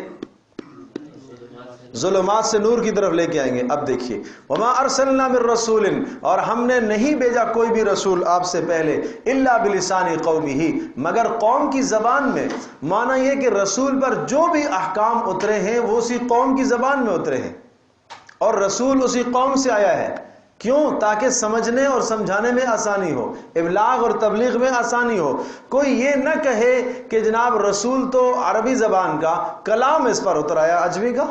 ظلمات سے نور کی طرف لے کے آئیں گے. اب دیکھیے، وما ارسلنا من رسول، اور ہم نے نہیں بھیجا کوئی بھی رسول آپ سے پہلے، الا بلسان قومه، مگر قوم کی زبان میں. معنی یہ کہ رسول پر جو بھی احکام اترے ہیں وہ اسی قوم کی زبان میں اترے ہیں، اور رسول اسی قوم سے آیا ہے. کیوں؟ تاکہ سمجھنے اور سمجھانے میں آسانی ہو، ابلاغ اور تبلیغ میں آسانی ہو. کوئی یہ نہ کہے کہ جناب رسول تو عربی زبان کا، کلام اس پر اتر آیا عجمی کا.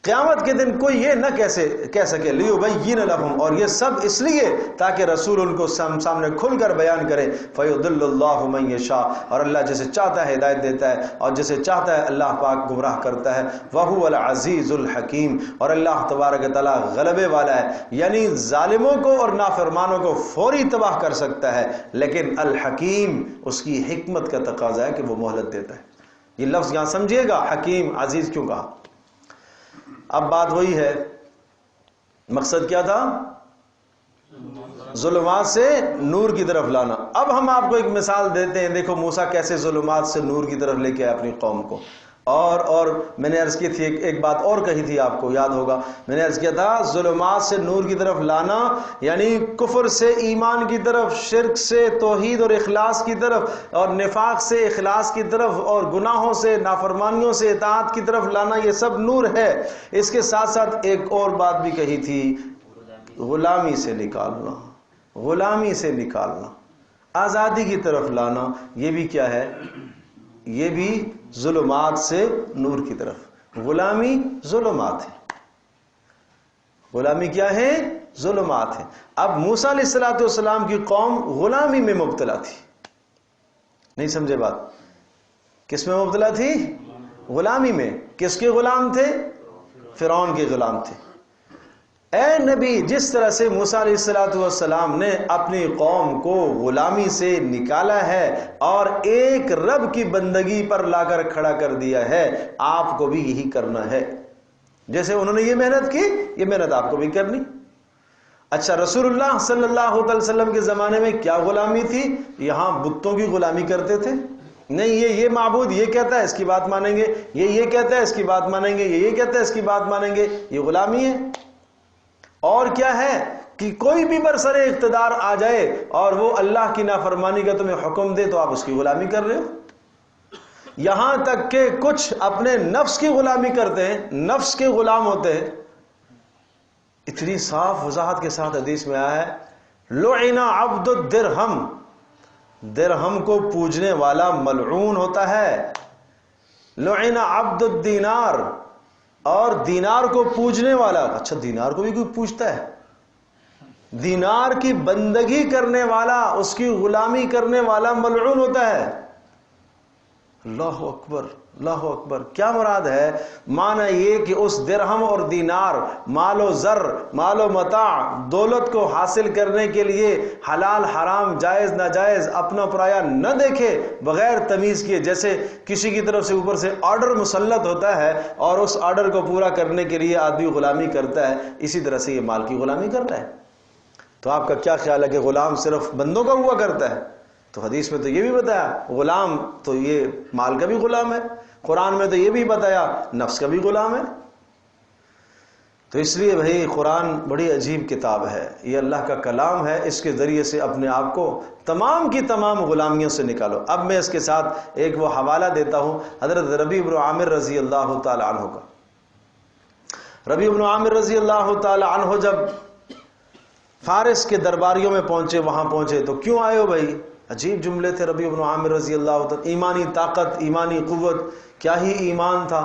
قیامت کے دن کوئی یہ نہ کہہ سکے لیبین لہم، اور یہ سب اس لیے تاکہ رسول ان کو سامنے کھل کر بیان کرے. فیضل اللہ من یشاء، اور اللہ جسے چاہتا ہے ہدایت دیتا ہے اور جسے چاہتا ہے اللہ پاک گمراہ کرتا ہے. وہو العزیز الحکیم، اور اللہ تبارک تعالی غلبے والا ہے، یعنی ظالموں کو اور نافرمانوں کو فوری تباہ کر سکتا ہے، لیکن الحکیم اس کی حکمت کا تقاضا ہے کہ وہ مہلت دیتا ہے. یہ لفظ یہاں سمجھیے گا، حکیم عزیز کیوں کہا. اب بات وہی ہے، مقصد کیا تھا؟ ظلمات سے نور کی طرف لانا. اب ہم آپ کو ایک مثال دیتے ہیں. دیکھو موسیٰ کیسے ظلمات سے نور کی طرف لے کے آئے اپنی قوم کو. اور میں نے عرض کی تھی ایک بات اور کہی تھی، آپ کو یاد ہوگا، میں نے عرض کیا تھا ظلمات سے نور کی طرف لانا یعنی کفر سے ایمان کی طرف، شرک سے توحید اور اخلاص کی طرف، اور نفاق سے اخلاص کی طرف، اور گناہوں سے نافرمانیوں سے اطاعت کی طرف لانا، یہ سب نور ہے۔ اس کے ساتھ ساتھ ایک اور بات بھی کہی تھی، غلامی سے نکالنا، غلامی سے نکالنا، آزادی کی طرف لانا، یہ بھی کیا ہے؟ یہ بھی ظلمات سے نور کی طرف۔ غلامی ظلمات ہے، غلامی کیا ہے؟ ظلمات ہے۔ اب موسیٰ علیہ السلام کی قوم غلامی میں مبتلا تھی، نہیں سمجھے بات؟ کس میں مبتلا تھی؟ غلامی میں۔ کس کے غلام تھے؟ فرعون کے غلام تھے۔ اے نبی، جس طرح سے موسیٰ علیہ السلام نے اپنی قوم کو غلامی سے نکالا ہے اور ایک رب کی بندگی پر لا کر کھڑا کر دیا ہے، آپ کو بھی یہی کرنا ہے۔ جیسے انہوں نے یہ محنت کی، یہ محنت آپ کو بھی کرنی۔ اچھا، رسول اللہ صلی اللہ علیہ وسلم کے زمانے میں کیا غلامی تھی؟ یہاں بتوں کی غلامی کرتے تھے۔ نہیں، یہ معبود یہ کہتا ہے اس کی بات مانیں گے، یہ کہتا ہے اس کی بات مانیں گے، یہ کہتا ہے اس کی بات مانیں گے، یہ غلامی ہے۔ اور کیا ہے کہ کوئی بھی برسر اقتدار آ جائے اور وہ اللہ کی نافرمانی کا تمہیں حکم دے تو آپ اس کی غلامی کر رہے ہو۔ یہاں تک کہ کچھ اپنے نفس کی غلامی کرتے ہیں، نفس کے غلام ہوتے ہیں۔ اتنی صاف وضاحت کے ساتھ حدیث میں آیا ہے، لعن عبد الدرہم، درہم کو پوجنے والا ملعون ہوتا ہے۔ لعن عبد الدینار، اور دینار کو پوجنے والا، اچھا دینار کو بھی کوئی پوجتا ہے؟ دینار کی بندگی کرنے والا، اس کی غلامی کرنے والا ملعون ہوتا ہے۔ اللہ اکبر، اللہ اکبر۔ کیا مراد ہے؟ معنی یہ کہ اس درہم اور دینار، مال و زر، مال و متاع، دولت کو حاصل کرنے کے لیے حلال حرام جائز ناجائز اپنا پرایا نہ دیکھے، بغیر تمیز کیے۔ جیسے کسی کی طرف سے اوپر سے آرڈر مسلط ہوتا ہے اور اس آرڈر کو پورا کرنے کے لیے آدمی غلامی کرتا ہے، اسی طرح سے یہ مال کی غلامی کرتا ہے۔ تو آپ کا کیا خیال ہے کہ غلام صرف بندوں کا ہوا کرتا ہے؟ تو حدیث میں تو یہ بھی بتایا غلام تو یہ مال کا بھی غلام ہے، قرآن میں تو یہ بھی بتایا نفس کا بھی غلام ہے۔ تو اس لیے بھائی قرآن بڑی عجیب کتاب ہے، یہ اللہ کا کلام ہے، اس کے ذریعے سے اپنے آپ کو تمام کی تمام غلامیوں سے نکالو۔ اب میں اس کے ساتھ ایک وہ حوالہ دیتا ہوں حضرت ربیع بن عامر رضی اللہ تعالی عنہ کا۔ ربیع بن عامر رضی اللہ تعالی عنہ جب فارس کے درباریوں میں پہنچے، وہاں پہنچے تو کیوں آئے ہو بھائی؟ عجیب جملے تھے ربیع بن عامر رضی اللہ تعالی، ایمانی طاقت، ایمانی قوت، کیا ہی ایمان تھا۔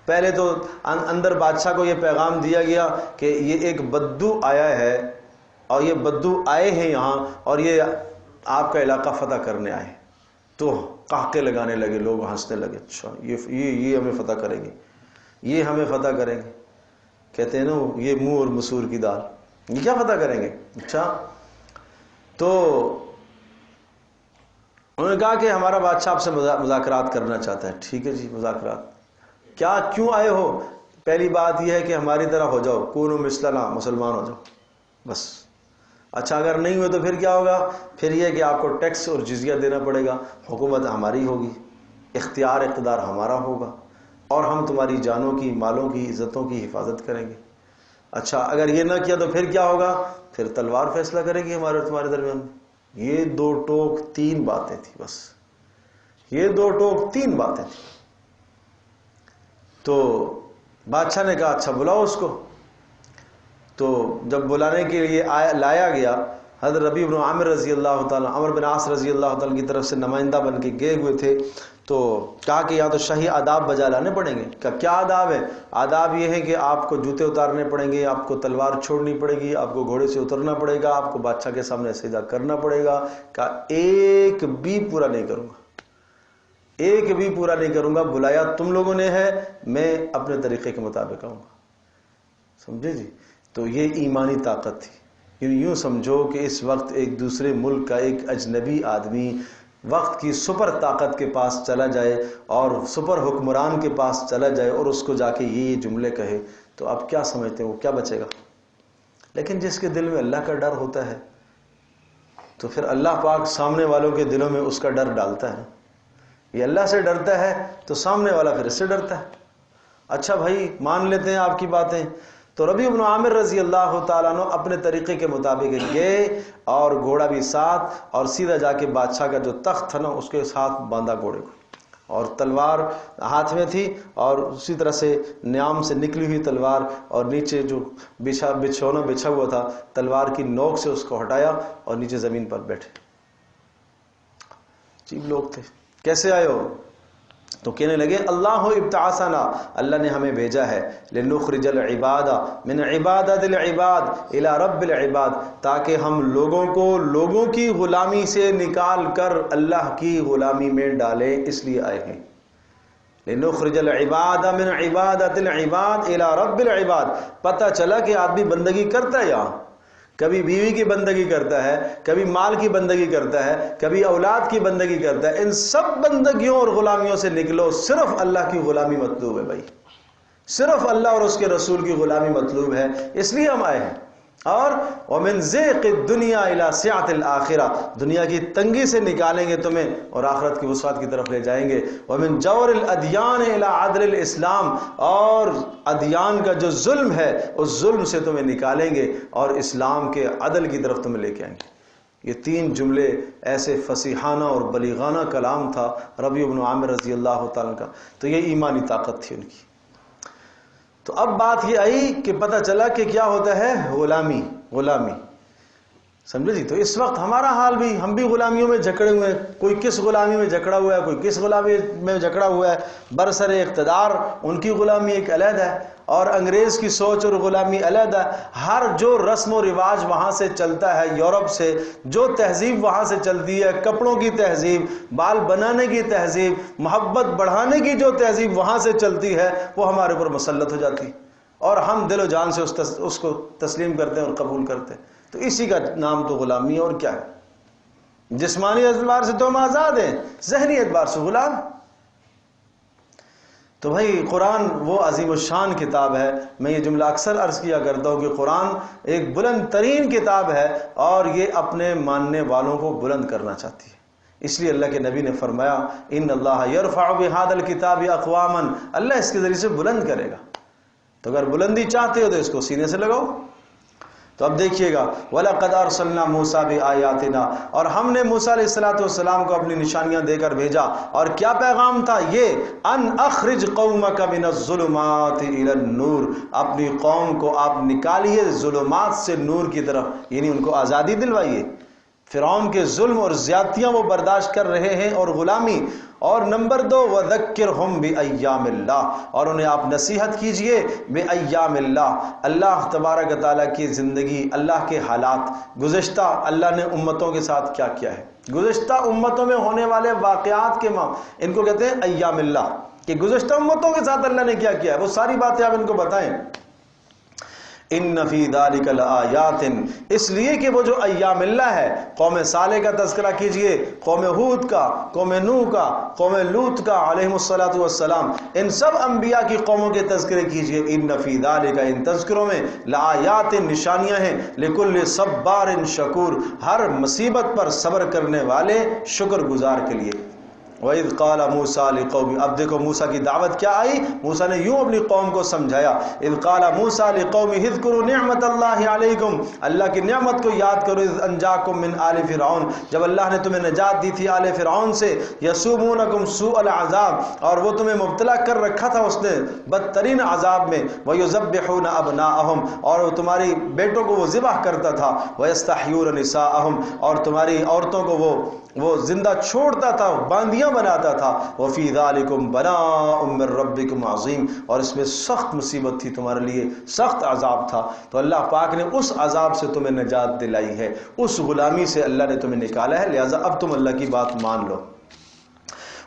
پہلے تو اندر بادشاہ کو یہ پیغام دیا گیا کہ یہ ایک بدو آیا ہے اور یہ بدو آئے ہیں یہاں اور یہ آپ کا علاقہ فتح کرنے آئے۔ تو قہقہے لگانے لگے، لوگ ہنسنے لگے، اچھا یہ ہمیں فتح کریں گے، یہ ہمیں فتح کریں گے۔ کہتے ہیں نا یہ منہ اور مسور کی دال، یہ کیا فتح کریں گے؟ اچھا، تو انہوں نے کہا کہ ہمارا بادشاہ آپ سے مذاکرات کرنا چاہتا ہے۔ ٹھیک ہے جی، مذاکرات کیا، کیوں آئے ہو؟ پہلی بات یہ ہے کہ ہماری طرح ہو جاؤ، کونوا مثلنا، مسلمان ہو جاؤ بس۔ اچھا اگر نہیں ہوئے تو پھر کیا ہوگا؟ پھر یہ کہ آپ کو ٹیکس اور جزیہ دینا پڑے گا، حکومت ہماری ہوگی، اختیار اقتدار ہمارا ہوگا، اور ہم تمہاری جانوں کی، مالوں کی، عزتوں کی حفاظت کریں گے۔ اچھا اگر یہ نہ کیا تو پھر کیا ہوگا؟ پھر تلوار فیصلہ کرے گی ہمارے اور تمہارے درمیان میں۔ یہ دو ٹوک تین باتیں تھیں بس، یہ دو ٹوک تین باتیں تھیں۔ تو بادشاہ نے کہا اچھا بلاؤ اس کو۔ تو جب بلانے کے لیے لایا گیا، حضرت ربیع بن عامر رضی اللہ تعالیٰ، عمر بن عاص رضی اللہ تعالیٰ کی طرف سے نمائندہ بن کے گئے ہوئے تھے، تو کہا کہ یہاں تو شاہی آداب بجا لانے پڑیں گے۔ کیا آداب ہے؟ آداب یہ ہے کہ آپ کو جوتے اتارنے پڑیں گے، آپ کو تلوار چھوڑنی پڑے گی، آپ کو گھوڑے سے اترنا پڑے گا، آپ کو بادشاہ کے سامنے سجدہ کرنا پڑے گا۔ کہا ایک بھی پورا نہیں کروں گا، ایک بھی پورا نہیں کروں گا، بلایا تم لوگوں نے ہے، میں اپنے طریقے کے مطابق آؤں گا۔ سمجھے جی؟ تو یہ ایمانی طاقت تھی۔ یوں سمجھو کہ اس وقت ایک دوسرے ملک کا ایک اجنبی آدمی وقت کی سپر طاقت کے پاس چلا جائے اور سپر حکمران کے پاس چلا جائے اور اس کو جا کے یہ جملے کہے، تو آپ کیا سمجھتے ہیں وہ کیا بچے گا؟ لیکن جس کے دل میں اللہ کا ڈر ہوتا ہے تو پھر اللہ پاک سامنے والوں کے دلوں میں اس کا ڈر ڈالتا ہے۔ یہ اللہ سے ڈرتا ہے تو سامنے والا پھر اس سے ڈرتا ہے. اچھا بھائی مان لیتے ہیں آپ کی باتیں. تو ربیع بن عامر رضی اللہ تعالیٰ عنہ اپنے طریقے کے مطابق گئے اور گھوڑا بھی ساتھ اور سیدھا جا کے بادشاہ کا جو تخت تھا نا اس کے ساتھ باندھا گھوڑے کو اور تلوار ہاتھ میں تھی اور اسی طرح سے نیام سے نکلی ہوئی تلوار اور نیچے جو بچھونا بچھا ہوا تھا تلوار کی نوک سے اس کو ہٹایا اور نیچے زمین پر بیٹھے. عجیب لوگ تھے. کیسے آئے ہو؟ تو کہنے لگے اللہ ابتعثنا، اللہ نے ہمیں بھیجا ہے لنخرج العباد من عبادت العباد الى رب العباد، تاکہ ہم لوگوں کو لوگوں کی غلامی سے نکال کر اللہ کی غلامی میں ڈالیں. اس لیے آئے ہیں لنخرج العباد من عبادت العباد الى رب العباد. پتہ چلا کہ آدمی بندگی کرتا ہے، یہاں کبھی بیوی کی بندگی کرتا ہے، کبھی مال کی بندگی کرتا ہے، کبھی اولاد کی بندگی کرتا ہے. ان سب بندگیوں اور غلامیوں سے نکلو، صرف اللہ کی غلامی مطلوب ہے. بھائی صرف اللہ اور اس کے رسول کی غلامی مطلوب ہے. اس لیے ہم آئے ہیں. اور ومن ضیق الدنیا الی سعۃ الآخرہ، دنیا کی تنگی سے نکالیں گے تمہیں اور آخرت کی وسعت کی طرف لے جائیں گے. ومن جور الادیان الی عدل الاسلام، اور ادیان کا جو ظلم ہے اس ظلم سے تمہیں نکالیں گے اور اسلام کے عدل کی طرف تمہیں لے کے آئیں گے. یہ تین جملے ایسے فصیحانہ اور بلیغانہ کلام تھا ربیع بن عامر رضی اللہ تعالیٰ کا. تو یہ ایمانی طاقت تھی ان کی. تو اب بات یہ آئی کہ پتہ چلا کہ کیا ہوتا ہے غلامی. سمجھے جی؟ تو اس وقت ہمارا حال بھی، ہم بھی غلامیوں میں جکڑے ہوئے ہیں. کوئی کس غلامی میں جکڑا ہوا ہے، کوئی کس غلامی میں جکڑا ہوا ہے. برسر اقتدار ان کی غلامی ایک علیحدہ ہے اور انگریز کی سوچ اور غلامی علیحدہ ہے. ہر جو رسم و رواج وہاں سے چلتا ہے یورپ سے، جو تہذیب وہاں سے چلتی ہے، کپڑوں کی تہذیب، بال بنانے کی تہذیب، محبت بڑھانے کی جو تہذیب وہاں سے چلتی ہے وہ ہمارے اوپر مسلط ہو جاتی اور ہم دل و جان سے اس کو تسلیم کرتے ہیں اور قبول کرتے ہیں. تو اسی کا نام تو غلامی ہے. اور کیا ہے؟ جسمانی اعتبار سے تو ہم آزاد ہیں، ذہنی اعتبار سے غلام. تو بھائی قرآن وہ عظیم الشان کتاب ہے. میں یہ جملہ اکثر عرض کیا کرتا ہوں کہ قرآن ایک بلند ترین کتاب ہے اور یہ اپنے ماننے والوں کو بلند کرنا چاہتی ہے. اس لیے اللہ کے نبی نے فرمایا ان اللہ یرفع بہذا الکتاب اقواما، اللہ اس کے ذریعے سے بلند کرے گا. تو اگر بلندی چاہتے ہو تو اس کو سینے سے لگاؤ. تو اب دیکھیے گا وَلَقَدْ أَرْسَلْنَا مُوسَى بِآيَاتِنَا، اور ہم نے موسیٰ علیہ السلام کو اپنی نشانیاں دے کر بھیجا. اور کیا پیغام تھا یہ؟ ان اخرج قومک من الظلمات الى النور، اپنی قوم کو آپ نکالیے ظلمات سے نور کی طرف، یعنی ان کو آزادی دلوائیے. فرعون کے ظلم اور زیادتیاں وہ برداشت کر رہے ہیں اور غلامی. اور نمبر 2 وَذَكِّرْهُمْ بِأَيَّامِ اللَّهِ، اور انہیں آپ نصیحت کیجئے بِأَيَّامِ اللَّهِ، اللہ تبارک تعالیٰ کی زندگی، اللہ کے حالات، گزشتہ اللہ نے امتوں کے ساتھ کیا کیا ہے، گزشتہ امتوں میں ہونے والے واقعات کے ان کو کہتے ہیں ایام اللہ، کہ گزشتہ امتوں کے ساتھ اللہ نے کیا کیا ہے وہ ساری باتیں آپ ان کو بتائیں. ان فی ذلک لآیات، اس لیے کہ وہ جو ایام اللہ ہے، قوم صالح کا تذکرہ کیجئے، قوم ہود کا، قوم نوح کا، قوم لوط کا علیہم الصلاۃ والسلام، ان سب انبیاء کی قوموں کے تذکرے کیجئے. ان فی ذلک، ان تذکروں میں، لآیات، نشانیاں ہیں، لکل صبار شکور، ہر مصیبت پر صبر کرنے والے شکر گزار کے لیے. وَإِذْ قَالَ مُوسَىٰ لِقَوْمِهِ، اب دیکھو موسیٰ کی دعوت کیا آئی. موسیٰ نے یوں اپنی قوم کو سمجھایا. اِذْ قَالَ مُوسَىٰ لِقَوْمِهِ اذْكُرُوا نِعْمَةَ اللَّهِ عَلَيْكُمْ، اللہ کی نعمت کو یاد کرو. اِذْ أَنْجَاكُمْ مِنْ آلِ فِرْعَوْنَ، جب اللہ نے تمہیں نجات دی تھی آل فرعون سے. يَسُومُونَكُمْ سُوءَ الْعَذَابِ، اور وہ تمہیں مبتلا کر رکھا تھا اس نے بدترین عذاب میں. وَيُذَبِّحُونَ أَبْنَاءَهُمْ، اور وہ تمہاری بیٹوں کو وہ ذبح کرتا تھا. وَيَسْتَحْيُونَ نِسَاءَهُمْ، اور تمہاری عورتوں کو وہ زندہ چھوڑتا تھا، باندیاں بناتا تھا. وَفِي ذَلِكُمْ بَلَاءٌ مِّن رَبِّكُمْ عَظِيمٌ، اور اس میں سخت مصیبت تھی تمہارے لیے، سخت عذاب تھا. تو اللہ پاک نے اس عذاب سے تمہیں نجات دلائی ہے، اس غلامی سے اللہ نے تمہیں نکالا ہے. لہٰذا اب تم اللہ کی بات مان لو.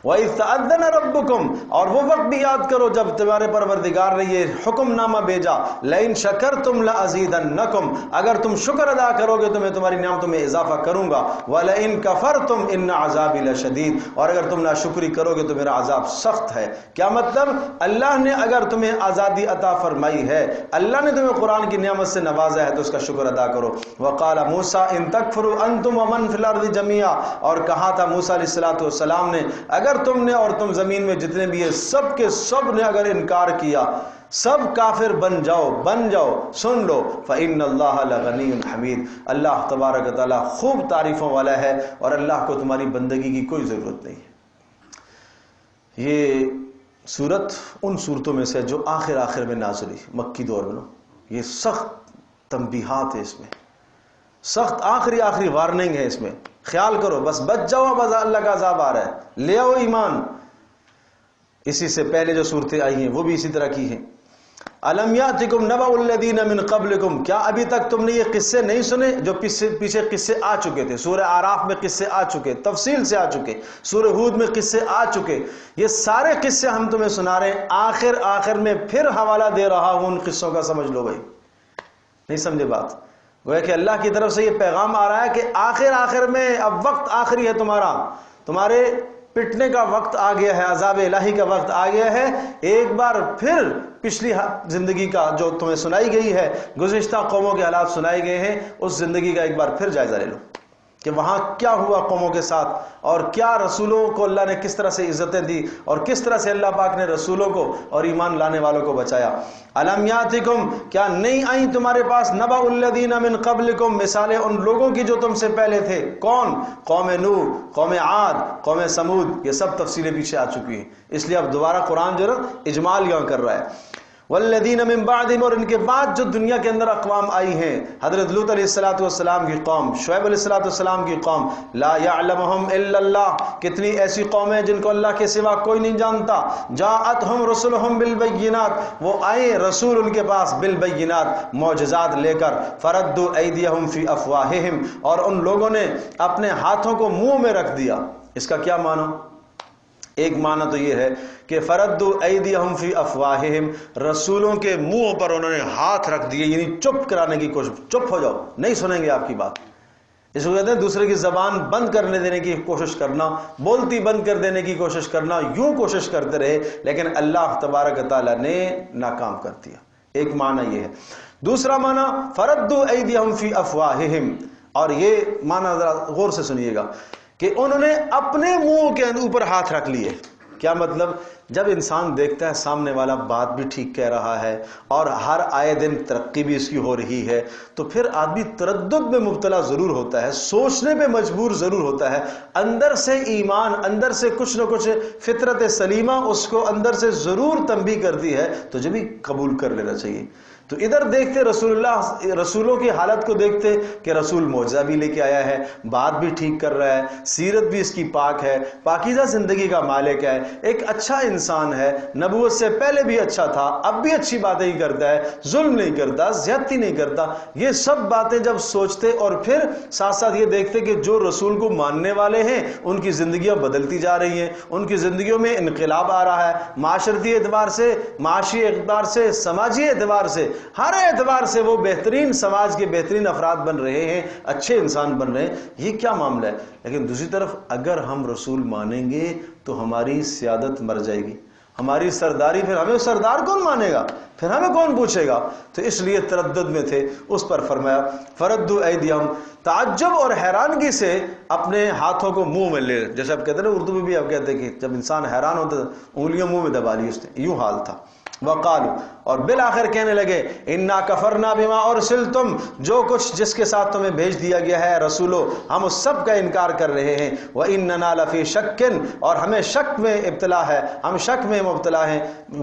وَإِذْ تَأَذَّنَ رَبُّكُمْ، اور وہ وقت بھی یاد کرو جب تمہارے پروردگار نے یہ حکم نامہ بھیجا. لَإِن شَكَرْتُمْ لَأَزِيدَنَّكُمْ، اگر تم شکر ادا کرو گے تو میں تمہاری نعمتوں میں اضافہ کروں گا. وَلَئِن كَفَرْتُمْ إِنَّ عَذَابِي لَشَدِيدٌ، اور اگر تم ناشکری کرو گے تو میرا عذاب سخت ہے. کیا مطلب؟ اللہ نے اگر تمہیں آزادی عطا فرمائی ہے، اللہ نے تمہیں قرآن کی نعمت سے نوازا ہے تو اس کا شکر ادا کرو. وَقَالَ مُوسَىٰ إِن تَكْفُرُوا أَنْتُمْ وَمَنْ فِي الْأَرْضِ جَمِيعًا، اور کہا تھا موسیٰ علیہ السلام نے، اگر اگر تم نے اور تم زمین میں جتنے بھی ہیں سب کے سب نے اگر انکار کیا، سب کافر بن جاؤ، سن لو فإن اللہ لغنی حمید، اللہ تبارک تعالیٰ خوب تعریفوں والا ہے اور اللہ کو تمہاری بندگی کی کوئی ضرورت نہیں ہے۔ یہ سورت ان صورتوں میں سے جو آخر میں نازل ہوئی مکی دور میں، یہ سخت تنبیہات ہے، اس میں سخت آخری وارننگ ہے، اس میں خیال کرو، بس بچ جاؤ، بس اللہ کا عذاب آ رہا ہے، لے آؤ ایمان۔ اسی سے پہلے جو صورتیں آئی ہیں وہ بھی اسی طرح کی ہیں۔ الم یاتکم نبأ الذین من قبلکم، کیا ابھی تک تم نے یہ قصے نہیں سنے جو پیچھے قصے آ چکے تھے؟ سورہ اعراف میں قصے آ چکے، تفصیل سے آ چکے، سورہ ہود میں قصے آ چکے، یہ سارے قصے ہم تمہیں سنا رہے ہیں۔ آخر میں پھر حوالہ دے رہا ہوں ان قصوں کا، سمجھ لو بھائی، نہیں سمجھے بات؟ گویا کہ اللہ کی طرف سے یہ پیغام آ رہا ہے کہ آخر میں اب وقت آخری ہے، تمہارے پٹنے کا وقت آ گیا ہے، عذاب الہی کا وقت آ گیا ہے۔ ایک بار پھر پچھلی زندگی کا جو تمہیں سنائی گئی ہے، گزشتہ قوموں کے حالات سنائے گئے ہیں، اس زندگی کا ایک بار پھر جائزہ لے لو کہ وہاں کیا ہوا قوموں کے ساتھ، اور کیا رسولوں کو اللہ نے کس طرح سے عزتیں دی، اور کس طرح سے اللہ پاک نے رسولوں کو اور ایمان لانے والوں کو بچایا۔ الم یاتکم، کیا نہیں آئیں تمہارے پاس نبأ الذین من قبلکم، مثالیں ان لوگوں کی جو تم سے پہلے تھے؟ کون؟ قوم نوح، قوم عاد، قوم سمود، یہ سب تفصیلیں پیچھے آ چکی ہیں، اس لیے اب دوبارہ قرآن جو ہے اجمال یہاں کر رہا ہے۔ والذین من بعدہم، اور ان کے بعد جو دنیا کے اندر اقوام آئی ہیں، حضرت لوط علیہ السلام کی قوم، شعیب علیہ السلام کی قوم، لا یعلمہم الا اللہ، کتنی ایسی قومیں جن کو اللہ کے سوا کوئی نہیں جانتا۔ جاءتہم رسلہم بالبینات، وہ آئے رسول ان کے پاس بالبینات، معجزات لے کر، فردوا ایدیہم فی افواہہم، اور ان لوگوں نے اپنے ہاتھوں کو منہ میں رکھ دیا۔ اس کا کیا معنی؟ ایک معنی تو یہ ہے کہ فردوا ایدیہم فی افواہہم، رسولوں کے منہ پر انہوں نے ہاتھ رکھ دیے، یعنی چپ کرانے کی کوشش، چپ ہو جاؤ، نہیں سنیں گے آپ کی بات۔ اس کو کہتے ہیں دوسرے کی زبان بند کرنے دینے کی کوشش کرنا، بولتی بند کر دینے کی کوشش کرنا، یوں کوشش کرتے رہے، لیکن اللہ تبارک تعالیٰ نے ناکام کر دیا۔ ایک معنی یہ ہے۔ دوسرا معنی فردوا ایدیہم فی افواہہم، اور یہ معنی ذرا غور سے سنیے گا کہ انہوں نے اپنے منہ کے اوپر ہاتھ رکھ لیے۔ کیا مطلب؟ جب انسان دیکھتا ہے سامنے والا بات بھی ٹھیک کہہ رہا ہے اور ہر آئے دن ترقی بھی اس کی ہو رہی ہے، تو پھر آدمی تردد میں مبتلا ضرور ہوتا ہے، سوچنے پہ مجبور ضرور ہوتا ہے، اندر سے ایمان، اندر سے کچھ نہ کچھ فطرت سلیمہ اس کو اندر سے ضرور تنبیہ کرتی ہے، تو جب بھی قبول کر لینا چاہیے۔ تو ادھر دیکھتے رسولوں کی حالت کو دیکھتے کہ رسول معجزہ بھی لے کے آیا ہے، بات بھی ٹھیک کر رہا ہے، سیرت بھی اس کی پاک ہے، پاکیزہ زندگی کا مالک ہے، ایک اچھا انسان ہے، نبوت سے پہلے بھی اچھا تھا، اب بھی اچھی باتیں ہی کرتا ہے، ظلم نہیں کرتا، زیادتی نہیں کرتا۔ یہ سب باتیں جب سوچتے اور پھر ساتھ ساتھ یہ دیکھتے کہ جو رسول کو ماننے والے ہیں ان کی زندگیاں بدلتی جا رہی ہیں، ان کی زندگیوں میں انقلاب آ رہا ہے، معاشرتی اعتبار سے، معاشی اعتبار سے، سماجی اعتبار سے، ہر اعتبار سے وہ بہترین سماج کے بہترین افراد بن رہے ہیں، اچھے انسان بن رہے ہیں، یہ کیا معاملہ ہے؟ لیکن دوسری طرف اگر ہم رسول مانیں گے تو ہماری سیادت مر جائے گی، ہماری سرداری، پھر ہمیں سردار کون مانے گا، پھر ہمیں کون پوچھے گا؟ تو اس لیے تردد میں تھے، اس پر فرمایا فردوا ایدیہم، تعجب اور حیرانگی سے اپنے ہاتھوں کو منہ میں لے، جیسے آپ کہتے ہیں نا، اردو میں بھی آپ کہتے ہیں کہ جب انسان حیران ہوتا ہے انگلیاں منہ میں دبا لی، اس نے یوں حال تھا۔ وقالو، اور بالآخر کہنے لگے، انا کفرنا بما ارسلتم، جو کچھ جس کے ساتھ تمہیں بھیج دیا گیا ہے رسولو، ہم اس سب کا انکار کر رہے ہیں، واننا لفی شک، اور ہمیں شک میں ابتلا ہے، ہم شک میں مبتلا ہیں،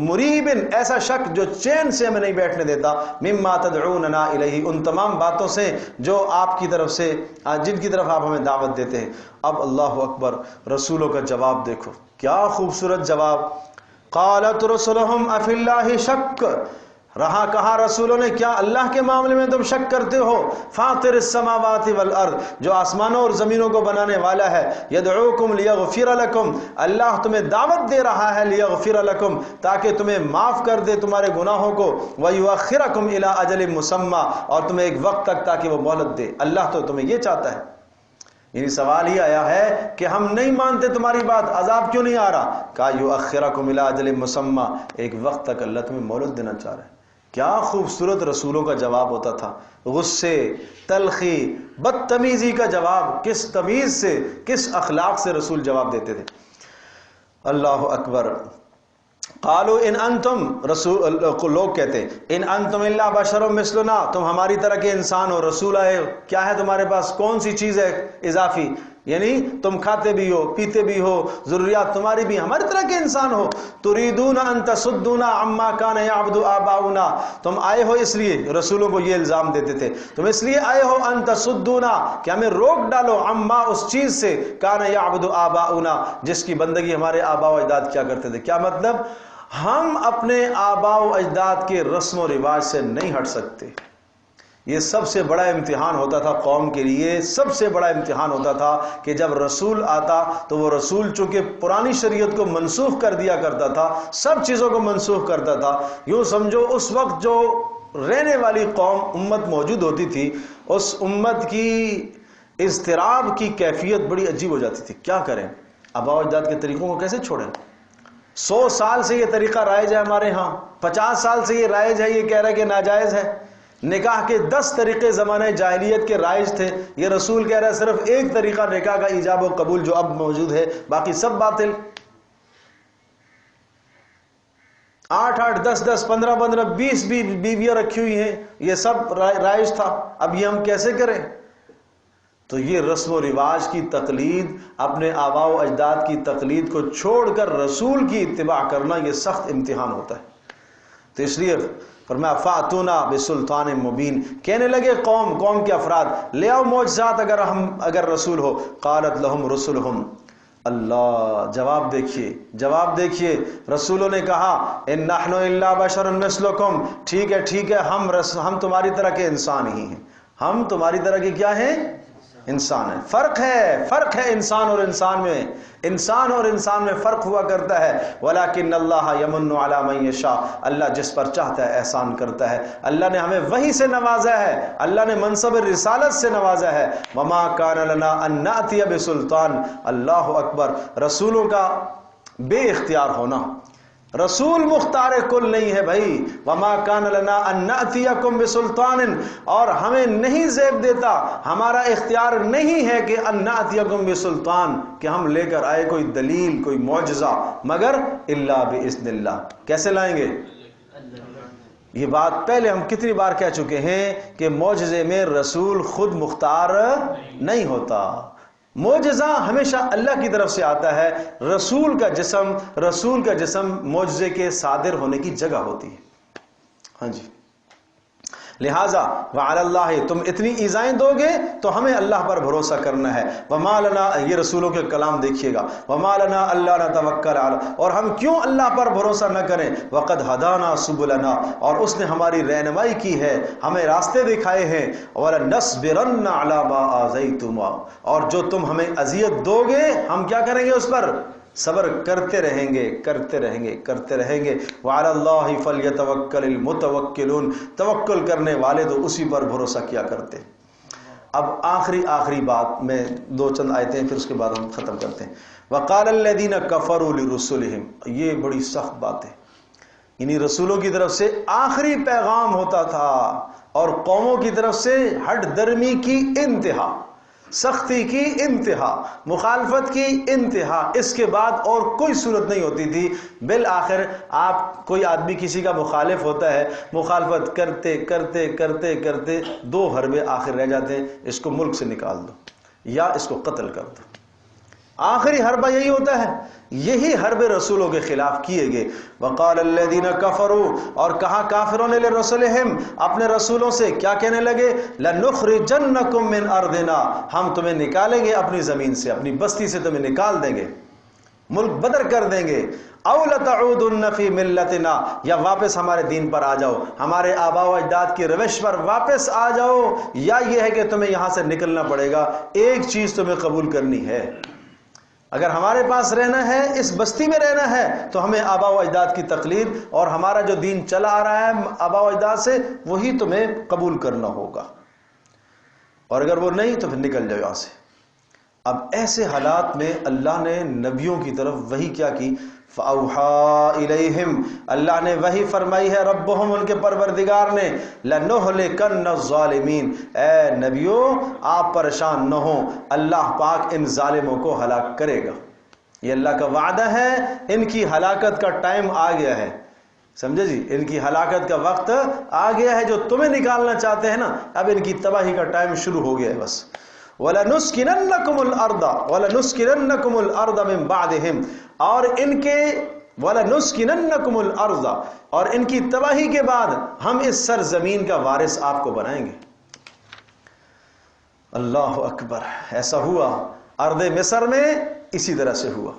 مریب، ایسا شک جو چین سے ہمیں نہیں بیٹھنے دیتا، مما تدعوننا الیہ، ان تمام باتوں سے جو آپ کی طرف سے، جن کی طرف آپ ہمیں دعوت دیتے ہیں۔ اب اللہ اکبر، رسولوں کا جواب دیکھو، کیا خوبصورت جواب۔ قالت رسلہم افی اللہ شک، رہا کہا رسولوں نے، کیا اللہ کے معاملے میں تم شک کرتے ہو؟ فاطر السماوات والارض، جو آسمانوں اور زمینوں کو بنانے والا ہے، یدعوکم لیغفر لکم، اللہ تمہیں دعوت دے رہا ہے، لیغفر لکم، تاکہ تمہیں معاف کر دے تمہارے گناہوں کو، ویؤخرکم الی اجل مسمی، اور تمہیں ایک وقت تک تاکہ وہ مہلت دے۔ اللہ تو تمہیں یہ چاہتا ہے، یعنی سوال یہ آیا ہے کہ ہم نہیں مانتے تمہاری بات، عذاب کیوں نہیں آ رہا؟ کہا یؤخرکم الی اجل مسمی، ایک وقت تک اللہ تمہیں مہلت دینا چاہ رہا ہے۔ کیا خوبصورت رسولوں کا جواب ہوتا تھا، غصے، تلخی، بدتمیزی کا جواب، کس تمیز سے، کس اخلاق سے رسول جواب دیتے تھے۔ اللہ اکبر. قالوا ان انتم رسول لوگ کہتے ہیں ان انتم الا بشر مثلنا، تم ہماری طرح کے انسان ہو، رسول آئے ہو، کیا ہے تمہارے پاس، کون سی چیز ہے اضافی، یعنی تم کھاتے بھی ہو پیتے بھی ہو، ضروریات تمہاری بھی ہماری طرح کے انسان ہو. تريدون ان تصدونا عما كان يعبد آباؤنا، تم آئے ہو اس لیے، رسولوں کو یہ الزام دیتے تھے، تم اس لیے آئے ہو ان تصدونا کہ ہمیں روک ڈالو، عما اس چیز سے، كان يعبد آباؤنا جس کی بندگی ہمارے آباء و اجداد کیا کرتے تھے. کیا مطلب؟ ہم اپنے آباء و اجداد کے رسم و رواج سے نہیں ہٹ سکتے. یہ سب سے بڑا امتحان ہوتا تھا قوم کے لیے، سب سے بڑا امتحان ہوتا تھا کہ جب رسول آتا تو وہ رسول چونکہ پرانی شریعت کو منسوخ کر دیا کرتا تھا، سب چیزوں کو منسوخ کرتا تھا. یوں سمجھو اس وقت جو رہنے والی قوم امت موجود ہوتی تھی، اس امت کی اضطراب کی کیفیت بڑی عجیب ہو جاتی تھی. کیا کریں، آباء و اجداد کے طریقوں کو کیسے چھوڑیں؟ 100 سال سے یہ طریقہ رائج ہے ہمارے ہاں، 50 سال سے یہ رائج ہے، یہ کہہ رہا ہے کہ ناجائز ہے. نکاح کے 10 طریقے زمانہ جاہلیت کے رائج تھے، یہ رسول کہہ رہا ہے صرف ایک طریقہ نکاح کا ایجاب و قبول جو اب موجود ہے، باقی سب باطل. 8 10 15 20 بیویاں رکھی ہوئی ہیں، یہ سب رائج تھا. اب یہ ہم کیسے کریں؟ تو یہ رسم و رواج کی تقلید، اپنے آباء و اجداد کی تقلید کو چھوڑ کر رسول کی اتباع کرنا، یہ سخت امتحان ہوتا ہے. تو اس لیے فرمایا فاتونا بسلطان مبین، کہنے لگے قوم کے افراد، لے آؤ معجزات اگر رسول ہو. قالت لہم رسلہم، اللہ جواب دیکھیے رسولوں نے کہا ان نحن الا بشر مثلکم، ٹھیک ہے ہم تمہاری طرح کے انسان ہی ہیں، ہم تمہاری طرح کے کیا ہیں؟ انسان ہے. فرق ہے انسان اور انسان میں فرق ہوا کرتا ہے. ولیکن اللہ یمن علی من یشاء، اللہ جس پر چاہتا ہے احسان کرتا ہے. اللہ نے ہمیں وحی سے نوازا ہے، اللہ نے منصب رسالت سے نوازا ہے. وما کان لنا ان نأتی بسلطان، اللہ اکبر. رسولوں کا بے اختیار ہونا، رسول مختار کل نہیں ہے بھائی. وما کان لنا ان نأتیکم بسلطان، اور ہمیں نہیں زیب دیتا، ہمارا اختیار نہیں ہے کہ ان نأتیکم بسلطان، کہ ہم لے کر آئے کوئی دلیل کوئی معجزہ، مگر الا باذن اللہ. کیسے لائیں گے؟ یہ بات پہلے ہم کتنی بار کہہ چکے ہیں کہ معجزے میں رسول خود مختار نہیں ہوتا. معجزہ ہمیشہ اللہ کی طرف سے آتا ہے. رسول کا جسم معجزے کے صادر ہونے کی جگہ ہوتی ہے. ہاں جی، لہٰذا وعلی اللہ، تم اتنی ایذائیں دو گے تو ہمیں اللہ پر بھروسہ کرنا ہے. وما لنا، یہ رسولوں کے کلام دیکھیے گا، وما لنا اللہ نتوکل علی، اور ہم کیوں اللہ پر بھروسہ نہ کریں. وقد ہدانا سبلنا، اور اس نے ہماری رہنمائی کی ہے، ہمیں راستے دکھائے ہیں. ولنصبرن علی ما آذیتما، اور جو تم ہمیں اذیت دو گے ہم کیا کریں گے؟ اس پر صبر کرتے رہیں گے. وعلی اللہ فلیتوکل المتوکلون، توکل کرنے والے تو اسی پر بھروسہ کیا کرتے. اب آخری بات میں 2 چند آیتیں پھر اس کے بعد ہم ختم کرتے ہیں. وقال الذین کفروا لرسلہم، یہ بڑی سخت بات ہے. یعنی رسولوں کی طرف سے آخری پیغام ہوتا تھا اور قوموں کی طرف سے ہٹ درمی کی انتہا، سختی کی انتہا، مخالفت کی انتہا. اس کے بعد اور کوئی صورت نہیں ہوتی تھی. بالآخر آپ کوئی آدمی کسی کا مخالف ہوتا ہے، مخالفت کرتے کرتے کرتے کرتے 2 حربے آخر رہ جاتے ہیں، اس کو ملک سے نکال دو یا اس کو قتل کر دو. آخری حربہ یہی ہوتا ہے. یہی حرب رسولوں کے خلاف کیے گئے. وقال الذین کفروا، اور کہا کافروں نے لرسلہم، اپنے رسولوں سے کیا کہنے لگے؟ لنخرجنکم من ارضنا، ہم تمہیں نکالیں گے اپنی زمین سے، اپنی بستی سے تمہیں نکال دیں گے، ملک بدر کر دیں گے. او لتعودن فی ملتنا، یا واپس ہمارے دین پر آ جاؤ، ہمارے آباء و اجداد کی روش پر واپس آ جاؤ، یا یہ ہے کہ تمہیں یہاں سے نکلنا پڑے گا. ایک چیز تمہیں قبول کرنی ہے، اگر ہمارے پاس رہنا ہے، اس بستی میں رہنا ہے، تو ہمیں آباء و اجداد کی تقلید اور ہمارا جو دین چلا آ رہا ہے آباء و اجداد سے، وہی تمہیں قبول کرنا ہوگا، اور اگر وہ نہیں تو پھر نکل جاؤ یہاں سے. اب ایسے حالات میں اللہ نے نبیوں کی طرف وحی کیا کی؟ فَأَوْحَا إِلَيْهِمْ، اللہ نے وحی فرمائی ہے، ربہم، ان کے پروردگار نے، لَنُهْلِكَنَّ الظَّالِمِينَ، اے نبیو آپ پریشان نہ ہوں، اللہ پاک ان ظالموں کو ہلاک کرے گا. یہ اللہ کا وعدہ ہے، ان کی ہلاکت کا ٹائم آ گیا ہے، سمجھے جی، ان کی ہلاکت کا وقت آ گیا ہے، جو تمہیں نکالنا چاہتے ہیں نا، اب ان کی تباہی کا ٹائم شروع ہو گیا ہے بس۔ وَلَنُسْكِنَنَّكُمُ الْأَرْضَ وَلَنُسْكِنَنَّكُمُ الْأَرْضَ مِن بَعْدِهِمْ، اور ان کے وَلَنُسْكِنَنَّكُمُ الْأَرْضَ، اور ان کی تباہی کے بعد ہم اس سرزمین کا وارث آپ کو بنائیں گے۔ اللہ اکبر، ایسا ہوا ارض مصر میں، اسی طرح سے ہوا۔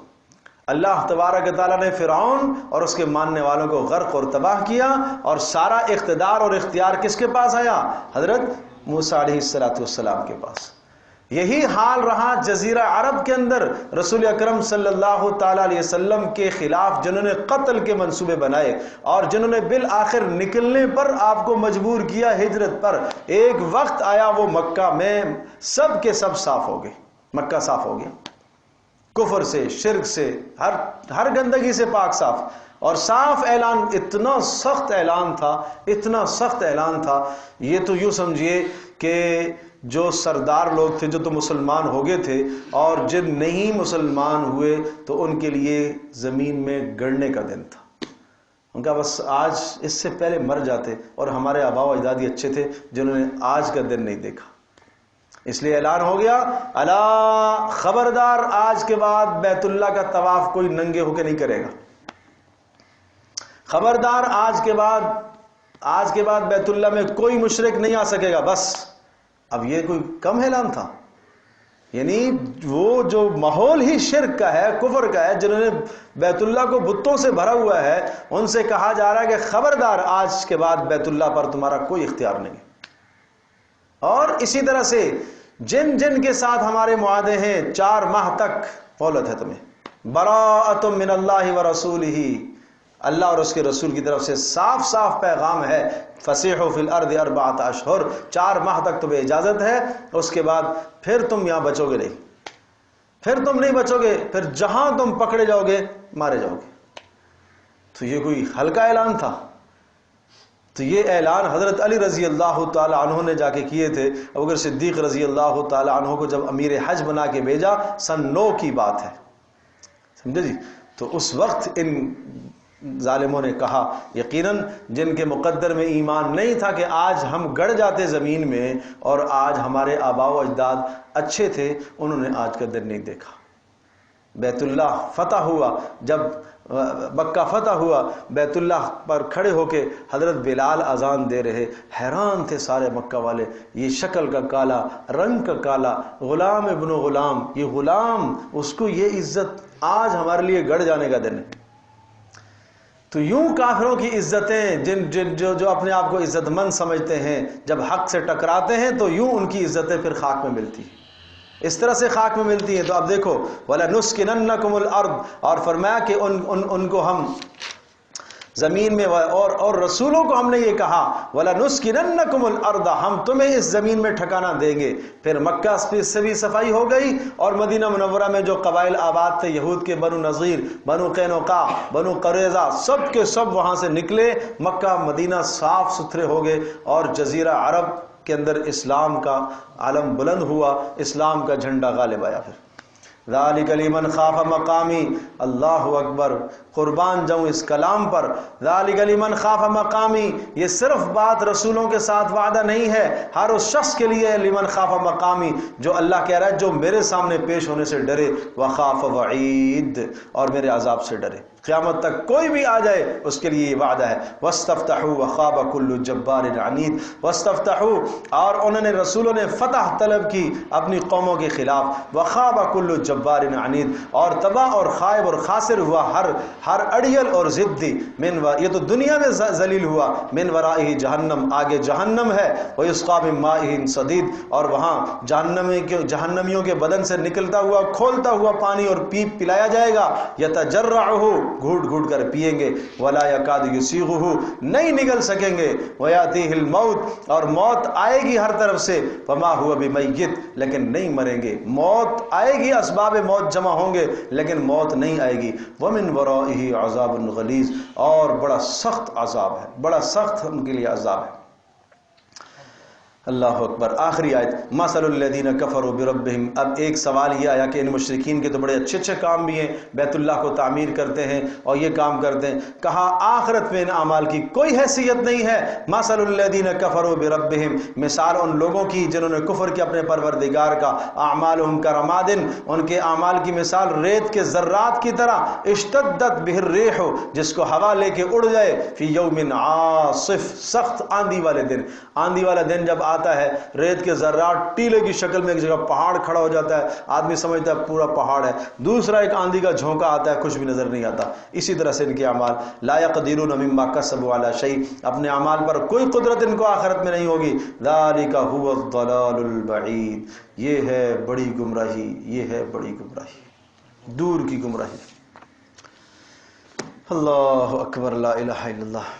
اللہ تبارک تعالیٰ نے فرعون اور اس کے ماننے والوں کو غرق اور تباہ کیا، اور سارا اقتدار اور اختیار کس کے پاس آیا؟ حضرت موسیٰ علیہ السلام کے پاس۔ یہی حال رہا جزیرہ عرب کے اندر رسول اکرم صلی اللہ تعالیٰ علیہ وسلم کے خلاف جنہوں نے قتل کے منصوبے بنائے، اور جنہوں نے بالآخر نکلنے پر آپ کو مجبور کیا ہجرت پر۔ ایک وقت آیا وہ مکہ میں سب کے سب صاف ہو گئے، مکہ صاف ہو گیا، کفر سے، شرک سے، ہر گندگی سے پاک صاف، اور صاف اعلان، اتنا سخت اعلان تھا، اتنا سخت اعلان تھا، یہ تو یوں سمجھیے کہ جو سردار لوگ تھے جو تو مسلمان ہو گئے تھے، اور جن نہیں مسلمان ہوئے تو ان کے لیے زمین میں گڑنے کا دن تھا۔ ان کا بس آج اس سے پہلے مر جاتے، اور ہمارے آباء و اجدادی اچھے تھے جنہوں نے آج کا دن نہیں دیکھا، اس لیے اعلان ہو گیا، الا خبردار، آج کے بعد بیت اللہ کا طواف کوئی ننگے ہو کے نہیں کرے گا، خبردار، آج کے بعد بیت اللہ میں کوئی مشرک نہیں آ سکے گا۔ بس اب یہ کوئی کم اعلان تھا؟ یعنی وہ جو ماحول ہی شرک کا ہے، کفر کا ہے، جنہوں نے بیت اللہ کو بتوں سے بھرا ہوا ہے، ان سے کہا جا رہا ہے کہ خبردار، آج کے بعد بیت اللہ پر تمہارا کوئی اختیار نہیں۔ اور اسی طرح سے جن جن کے ساتھ ہمارے معاہدے ہیں 4 ماہ تک مہلت ہے تمہیں، براءۃ من اللہ ورسولہ، اللہ اور اس کے رسول کی طرف سے صاف صاف پیغام ہے، فسیحوا فی الارض 4 اشہر، 4 ماہ تک تمہیں اجازت ہے، اس کے بعد پھر تم یہاں بچو گے نہیں، پھر تم نہیں بچو گے، پھر جہاں تم پکڑے جاؤ گے مارے جاؤ گے۔ تو یہ کوئی ہلکا اعلان تھا؟ تو یہ اعلان حضرت علی رضی اللہ تعالی عنہ نے جا کے کیے تھے۔ ابوبکر صدیق رضی اللہ تعالی عنہ کو جب امیر حج بنا کے بھیجا، سن 9 کی بات ہے، سمجھے جی، تو اس وقت ان ظالموں نے کہا، یقیناً جن کے مقدر میں ایمان نہیں تھا کہ آج ہم گڑ جاتے زمین میں، اور آج ہمارے آباء و اجداد اچھے تھے، انہوں نے آج کا دن نہیں دیکھا۔ بیت اللہ فتح ہوا، جب مکہ فتح ہوا، بیت اللہ پر کھڑے ہو کے حضرت بلال اذان دے رہے، حیران تھے سارے مکہ والے، یہ شکل کا کالا، رنگ کا کالا، غلام ابن غلام، یہ غلام، اس کو یہ عزت، آج ہمارے لیے گڑ جانے کا دن ہے۔ تو یوں کافروں کی عزتیں، جو اپنے آپ کو عزت مند سمجھتے ہیں، جب حق سے ٹکراتے ہیں تو یوں ان کی عزتیں پھر خاک میں ملتی ہیں، اس طرح سے خاک میں ملتی ہیں۔ تو اب دیکھو، وَلَنُسْكِنَنَّكُمُ الْأَرْضَ، اور فرمایا کہ ان کو ہم زمین میں، اور رسولوں کو ہم نے یہ کہا، وَلَنُسْكِنَنَّكُمُ الْأَرْضَ، ہم تمہیں اس زمین میں ٹھکانہ دیں گے۔ پھر مکہ سے بھی صفائی ہو گئی، اور مدینہ منورہ میں جو قبائل آباد تھے یہود کے، بنو نذیر، بنو قینقاع، بنو قریظہ، سب کے سب وہاں سے نکلے، مکہ مدینہ صاف ستھرے ہو گئے، اور جزیرہ عرب کے اندر اسلام کا علم بلند ہوا، اسلام کا جھنڈا غالب آیا۔ پھر ذالک لمن خاف مقامی، اللہ اکبر، قربان جاؤں اس کلام پر، ذالک لمن خاف مقامی، یہ صرف بات رسولوں کے ساتھ وعدہ نہیں ہے، ہر اس شخص کے لیے لمن خاف مقامی، جو اللہ کہہ رہا ہے جو میرے سامنے پیش ہونے سے ڈرے، وخاف وعید، اور میرے عذاب سے ڈرے، قیامت تک کوئی بھی آ جائے اس کے لیے یہ وعدہ ہے۔ واستفتحوا وخاب كل جبار عنید، واستفتحوا، اور انہوں نے، رسولوں نے فتح طلب کی اپنی قوموں کے خلاف، وخاب كل جبار عنید، اور تباہ اور خائب اور خاسر ہوا ہر اڑیل اور ضدی، یہ تو دنیا میں ذلیل ہوا، من ورائہ جہنم، آگے جہنم ہے، ویسقى من ماء صدید، اور وہاں جہنمیوں کے بدن سے نکلتا ہوا کھولتا ہوا پانی اور پیپ پلایا جائے گا، یتجرعہ، گھوٹ گھوٹ کر پیئیں گے، ولا یکاد یسیغہ، نہیں نگل سکیں گے، ویاتیہ الموت، اور موت آئے گی ہر طرف سے، وما ہوا بمیت، لیکن نہیں مریں گے، موت آئے گی، اسباب موت جمع ہوں گے لیکن موت نہیں آئے گی، ومن ورائہ عذاب غلیظ، اور بڑا سخت عذاب ہے، بڑا سخت ان کے لیے عذاب ہے۔ اللہ اکبر. آخری آیت مثل الذین کفروا بربہم. اب ایک سوال یہ آیا کہ ان مشرکین کے تو بڑے اچھے اچھے کام بھی ہیں، بیت اللہ کو تعمیر کرتے ہیں اور یہ کام کرتے ہیں. کہا آخرت میں ان اعمال کی کوئی حیثیت نہیں ہے. مثل الذین کفروا بربہم، مثال ان لوگوں کی جنہوں نے کفر کیا اپنے پروردگار کا. اعمالہم کرماد، ان کے اعمال کی مثال ریت کے ذرات کی طرح. اشتدت بہ الریح، جس کو ہوا لے کے اڑ جائے. فی یوم عاصف، سخت آندھی والے دن. آندھی والا دن جب آتا ہے، ریت کے ذرات ٹیلے کی شکل میں ایک جگہ پہاڑ کھڑا ہو جاتا ہے، آدمی سمجھتا ہے پورا پہاڑ ہے. دوسرا ایک آندھی کا جھونکا آتا ہے، کچھ بھی نظر نہیں آتا. اسی طرح سے ان کے اعمال. لا یقدرون مما کسبوا علی شیء، اپنے اعمال پر کوئی قدرت ان کو آخرت میں نہیں ہوگی. ذالک هو الضلال البعید، یہ ہے بڑی گمراہی، یہ ہے بڑی گمراہی، دور کی گمراہی. اللہ اکبر، لا الہ الا اللہ.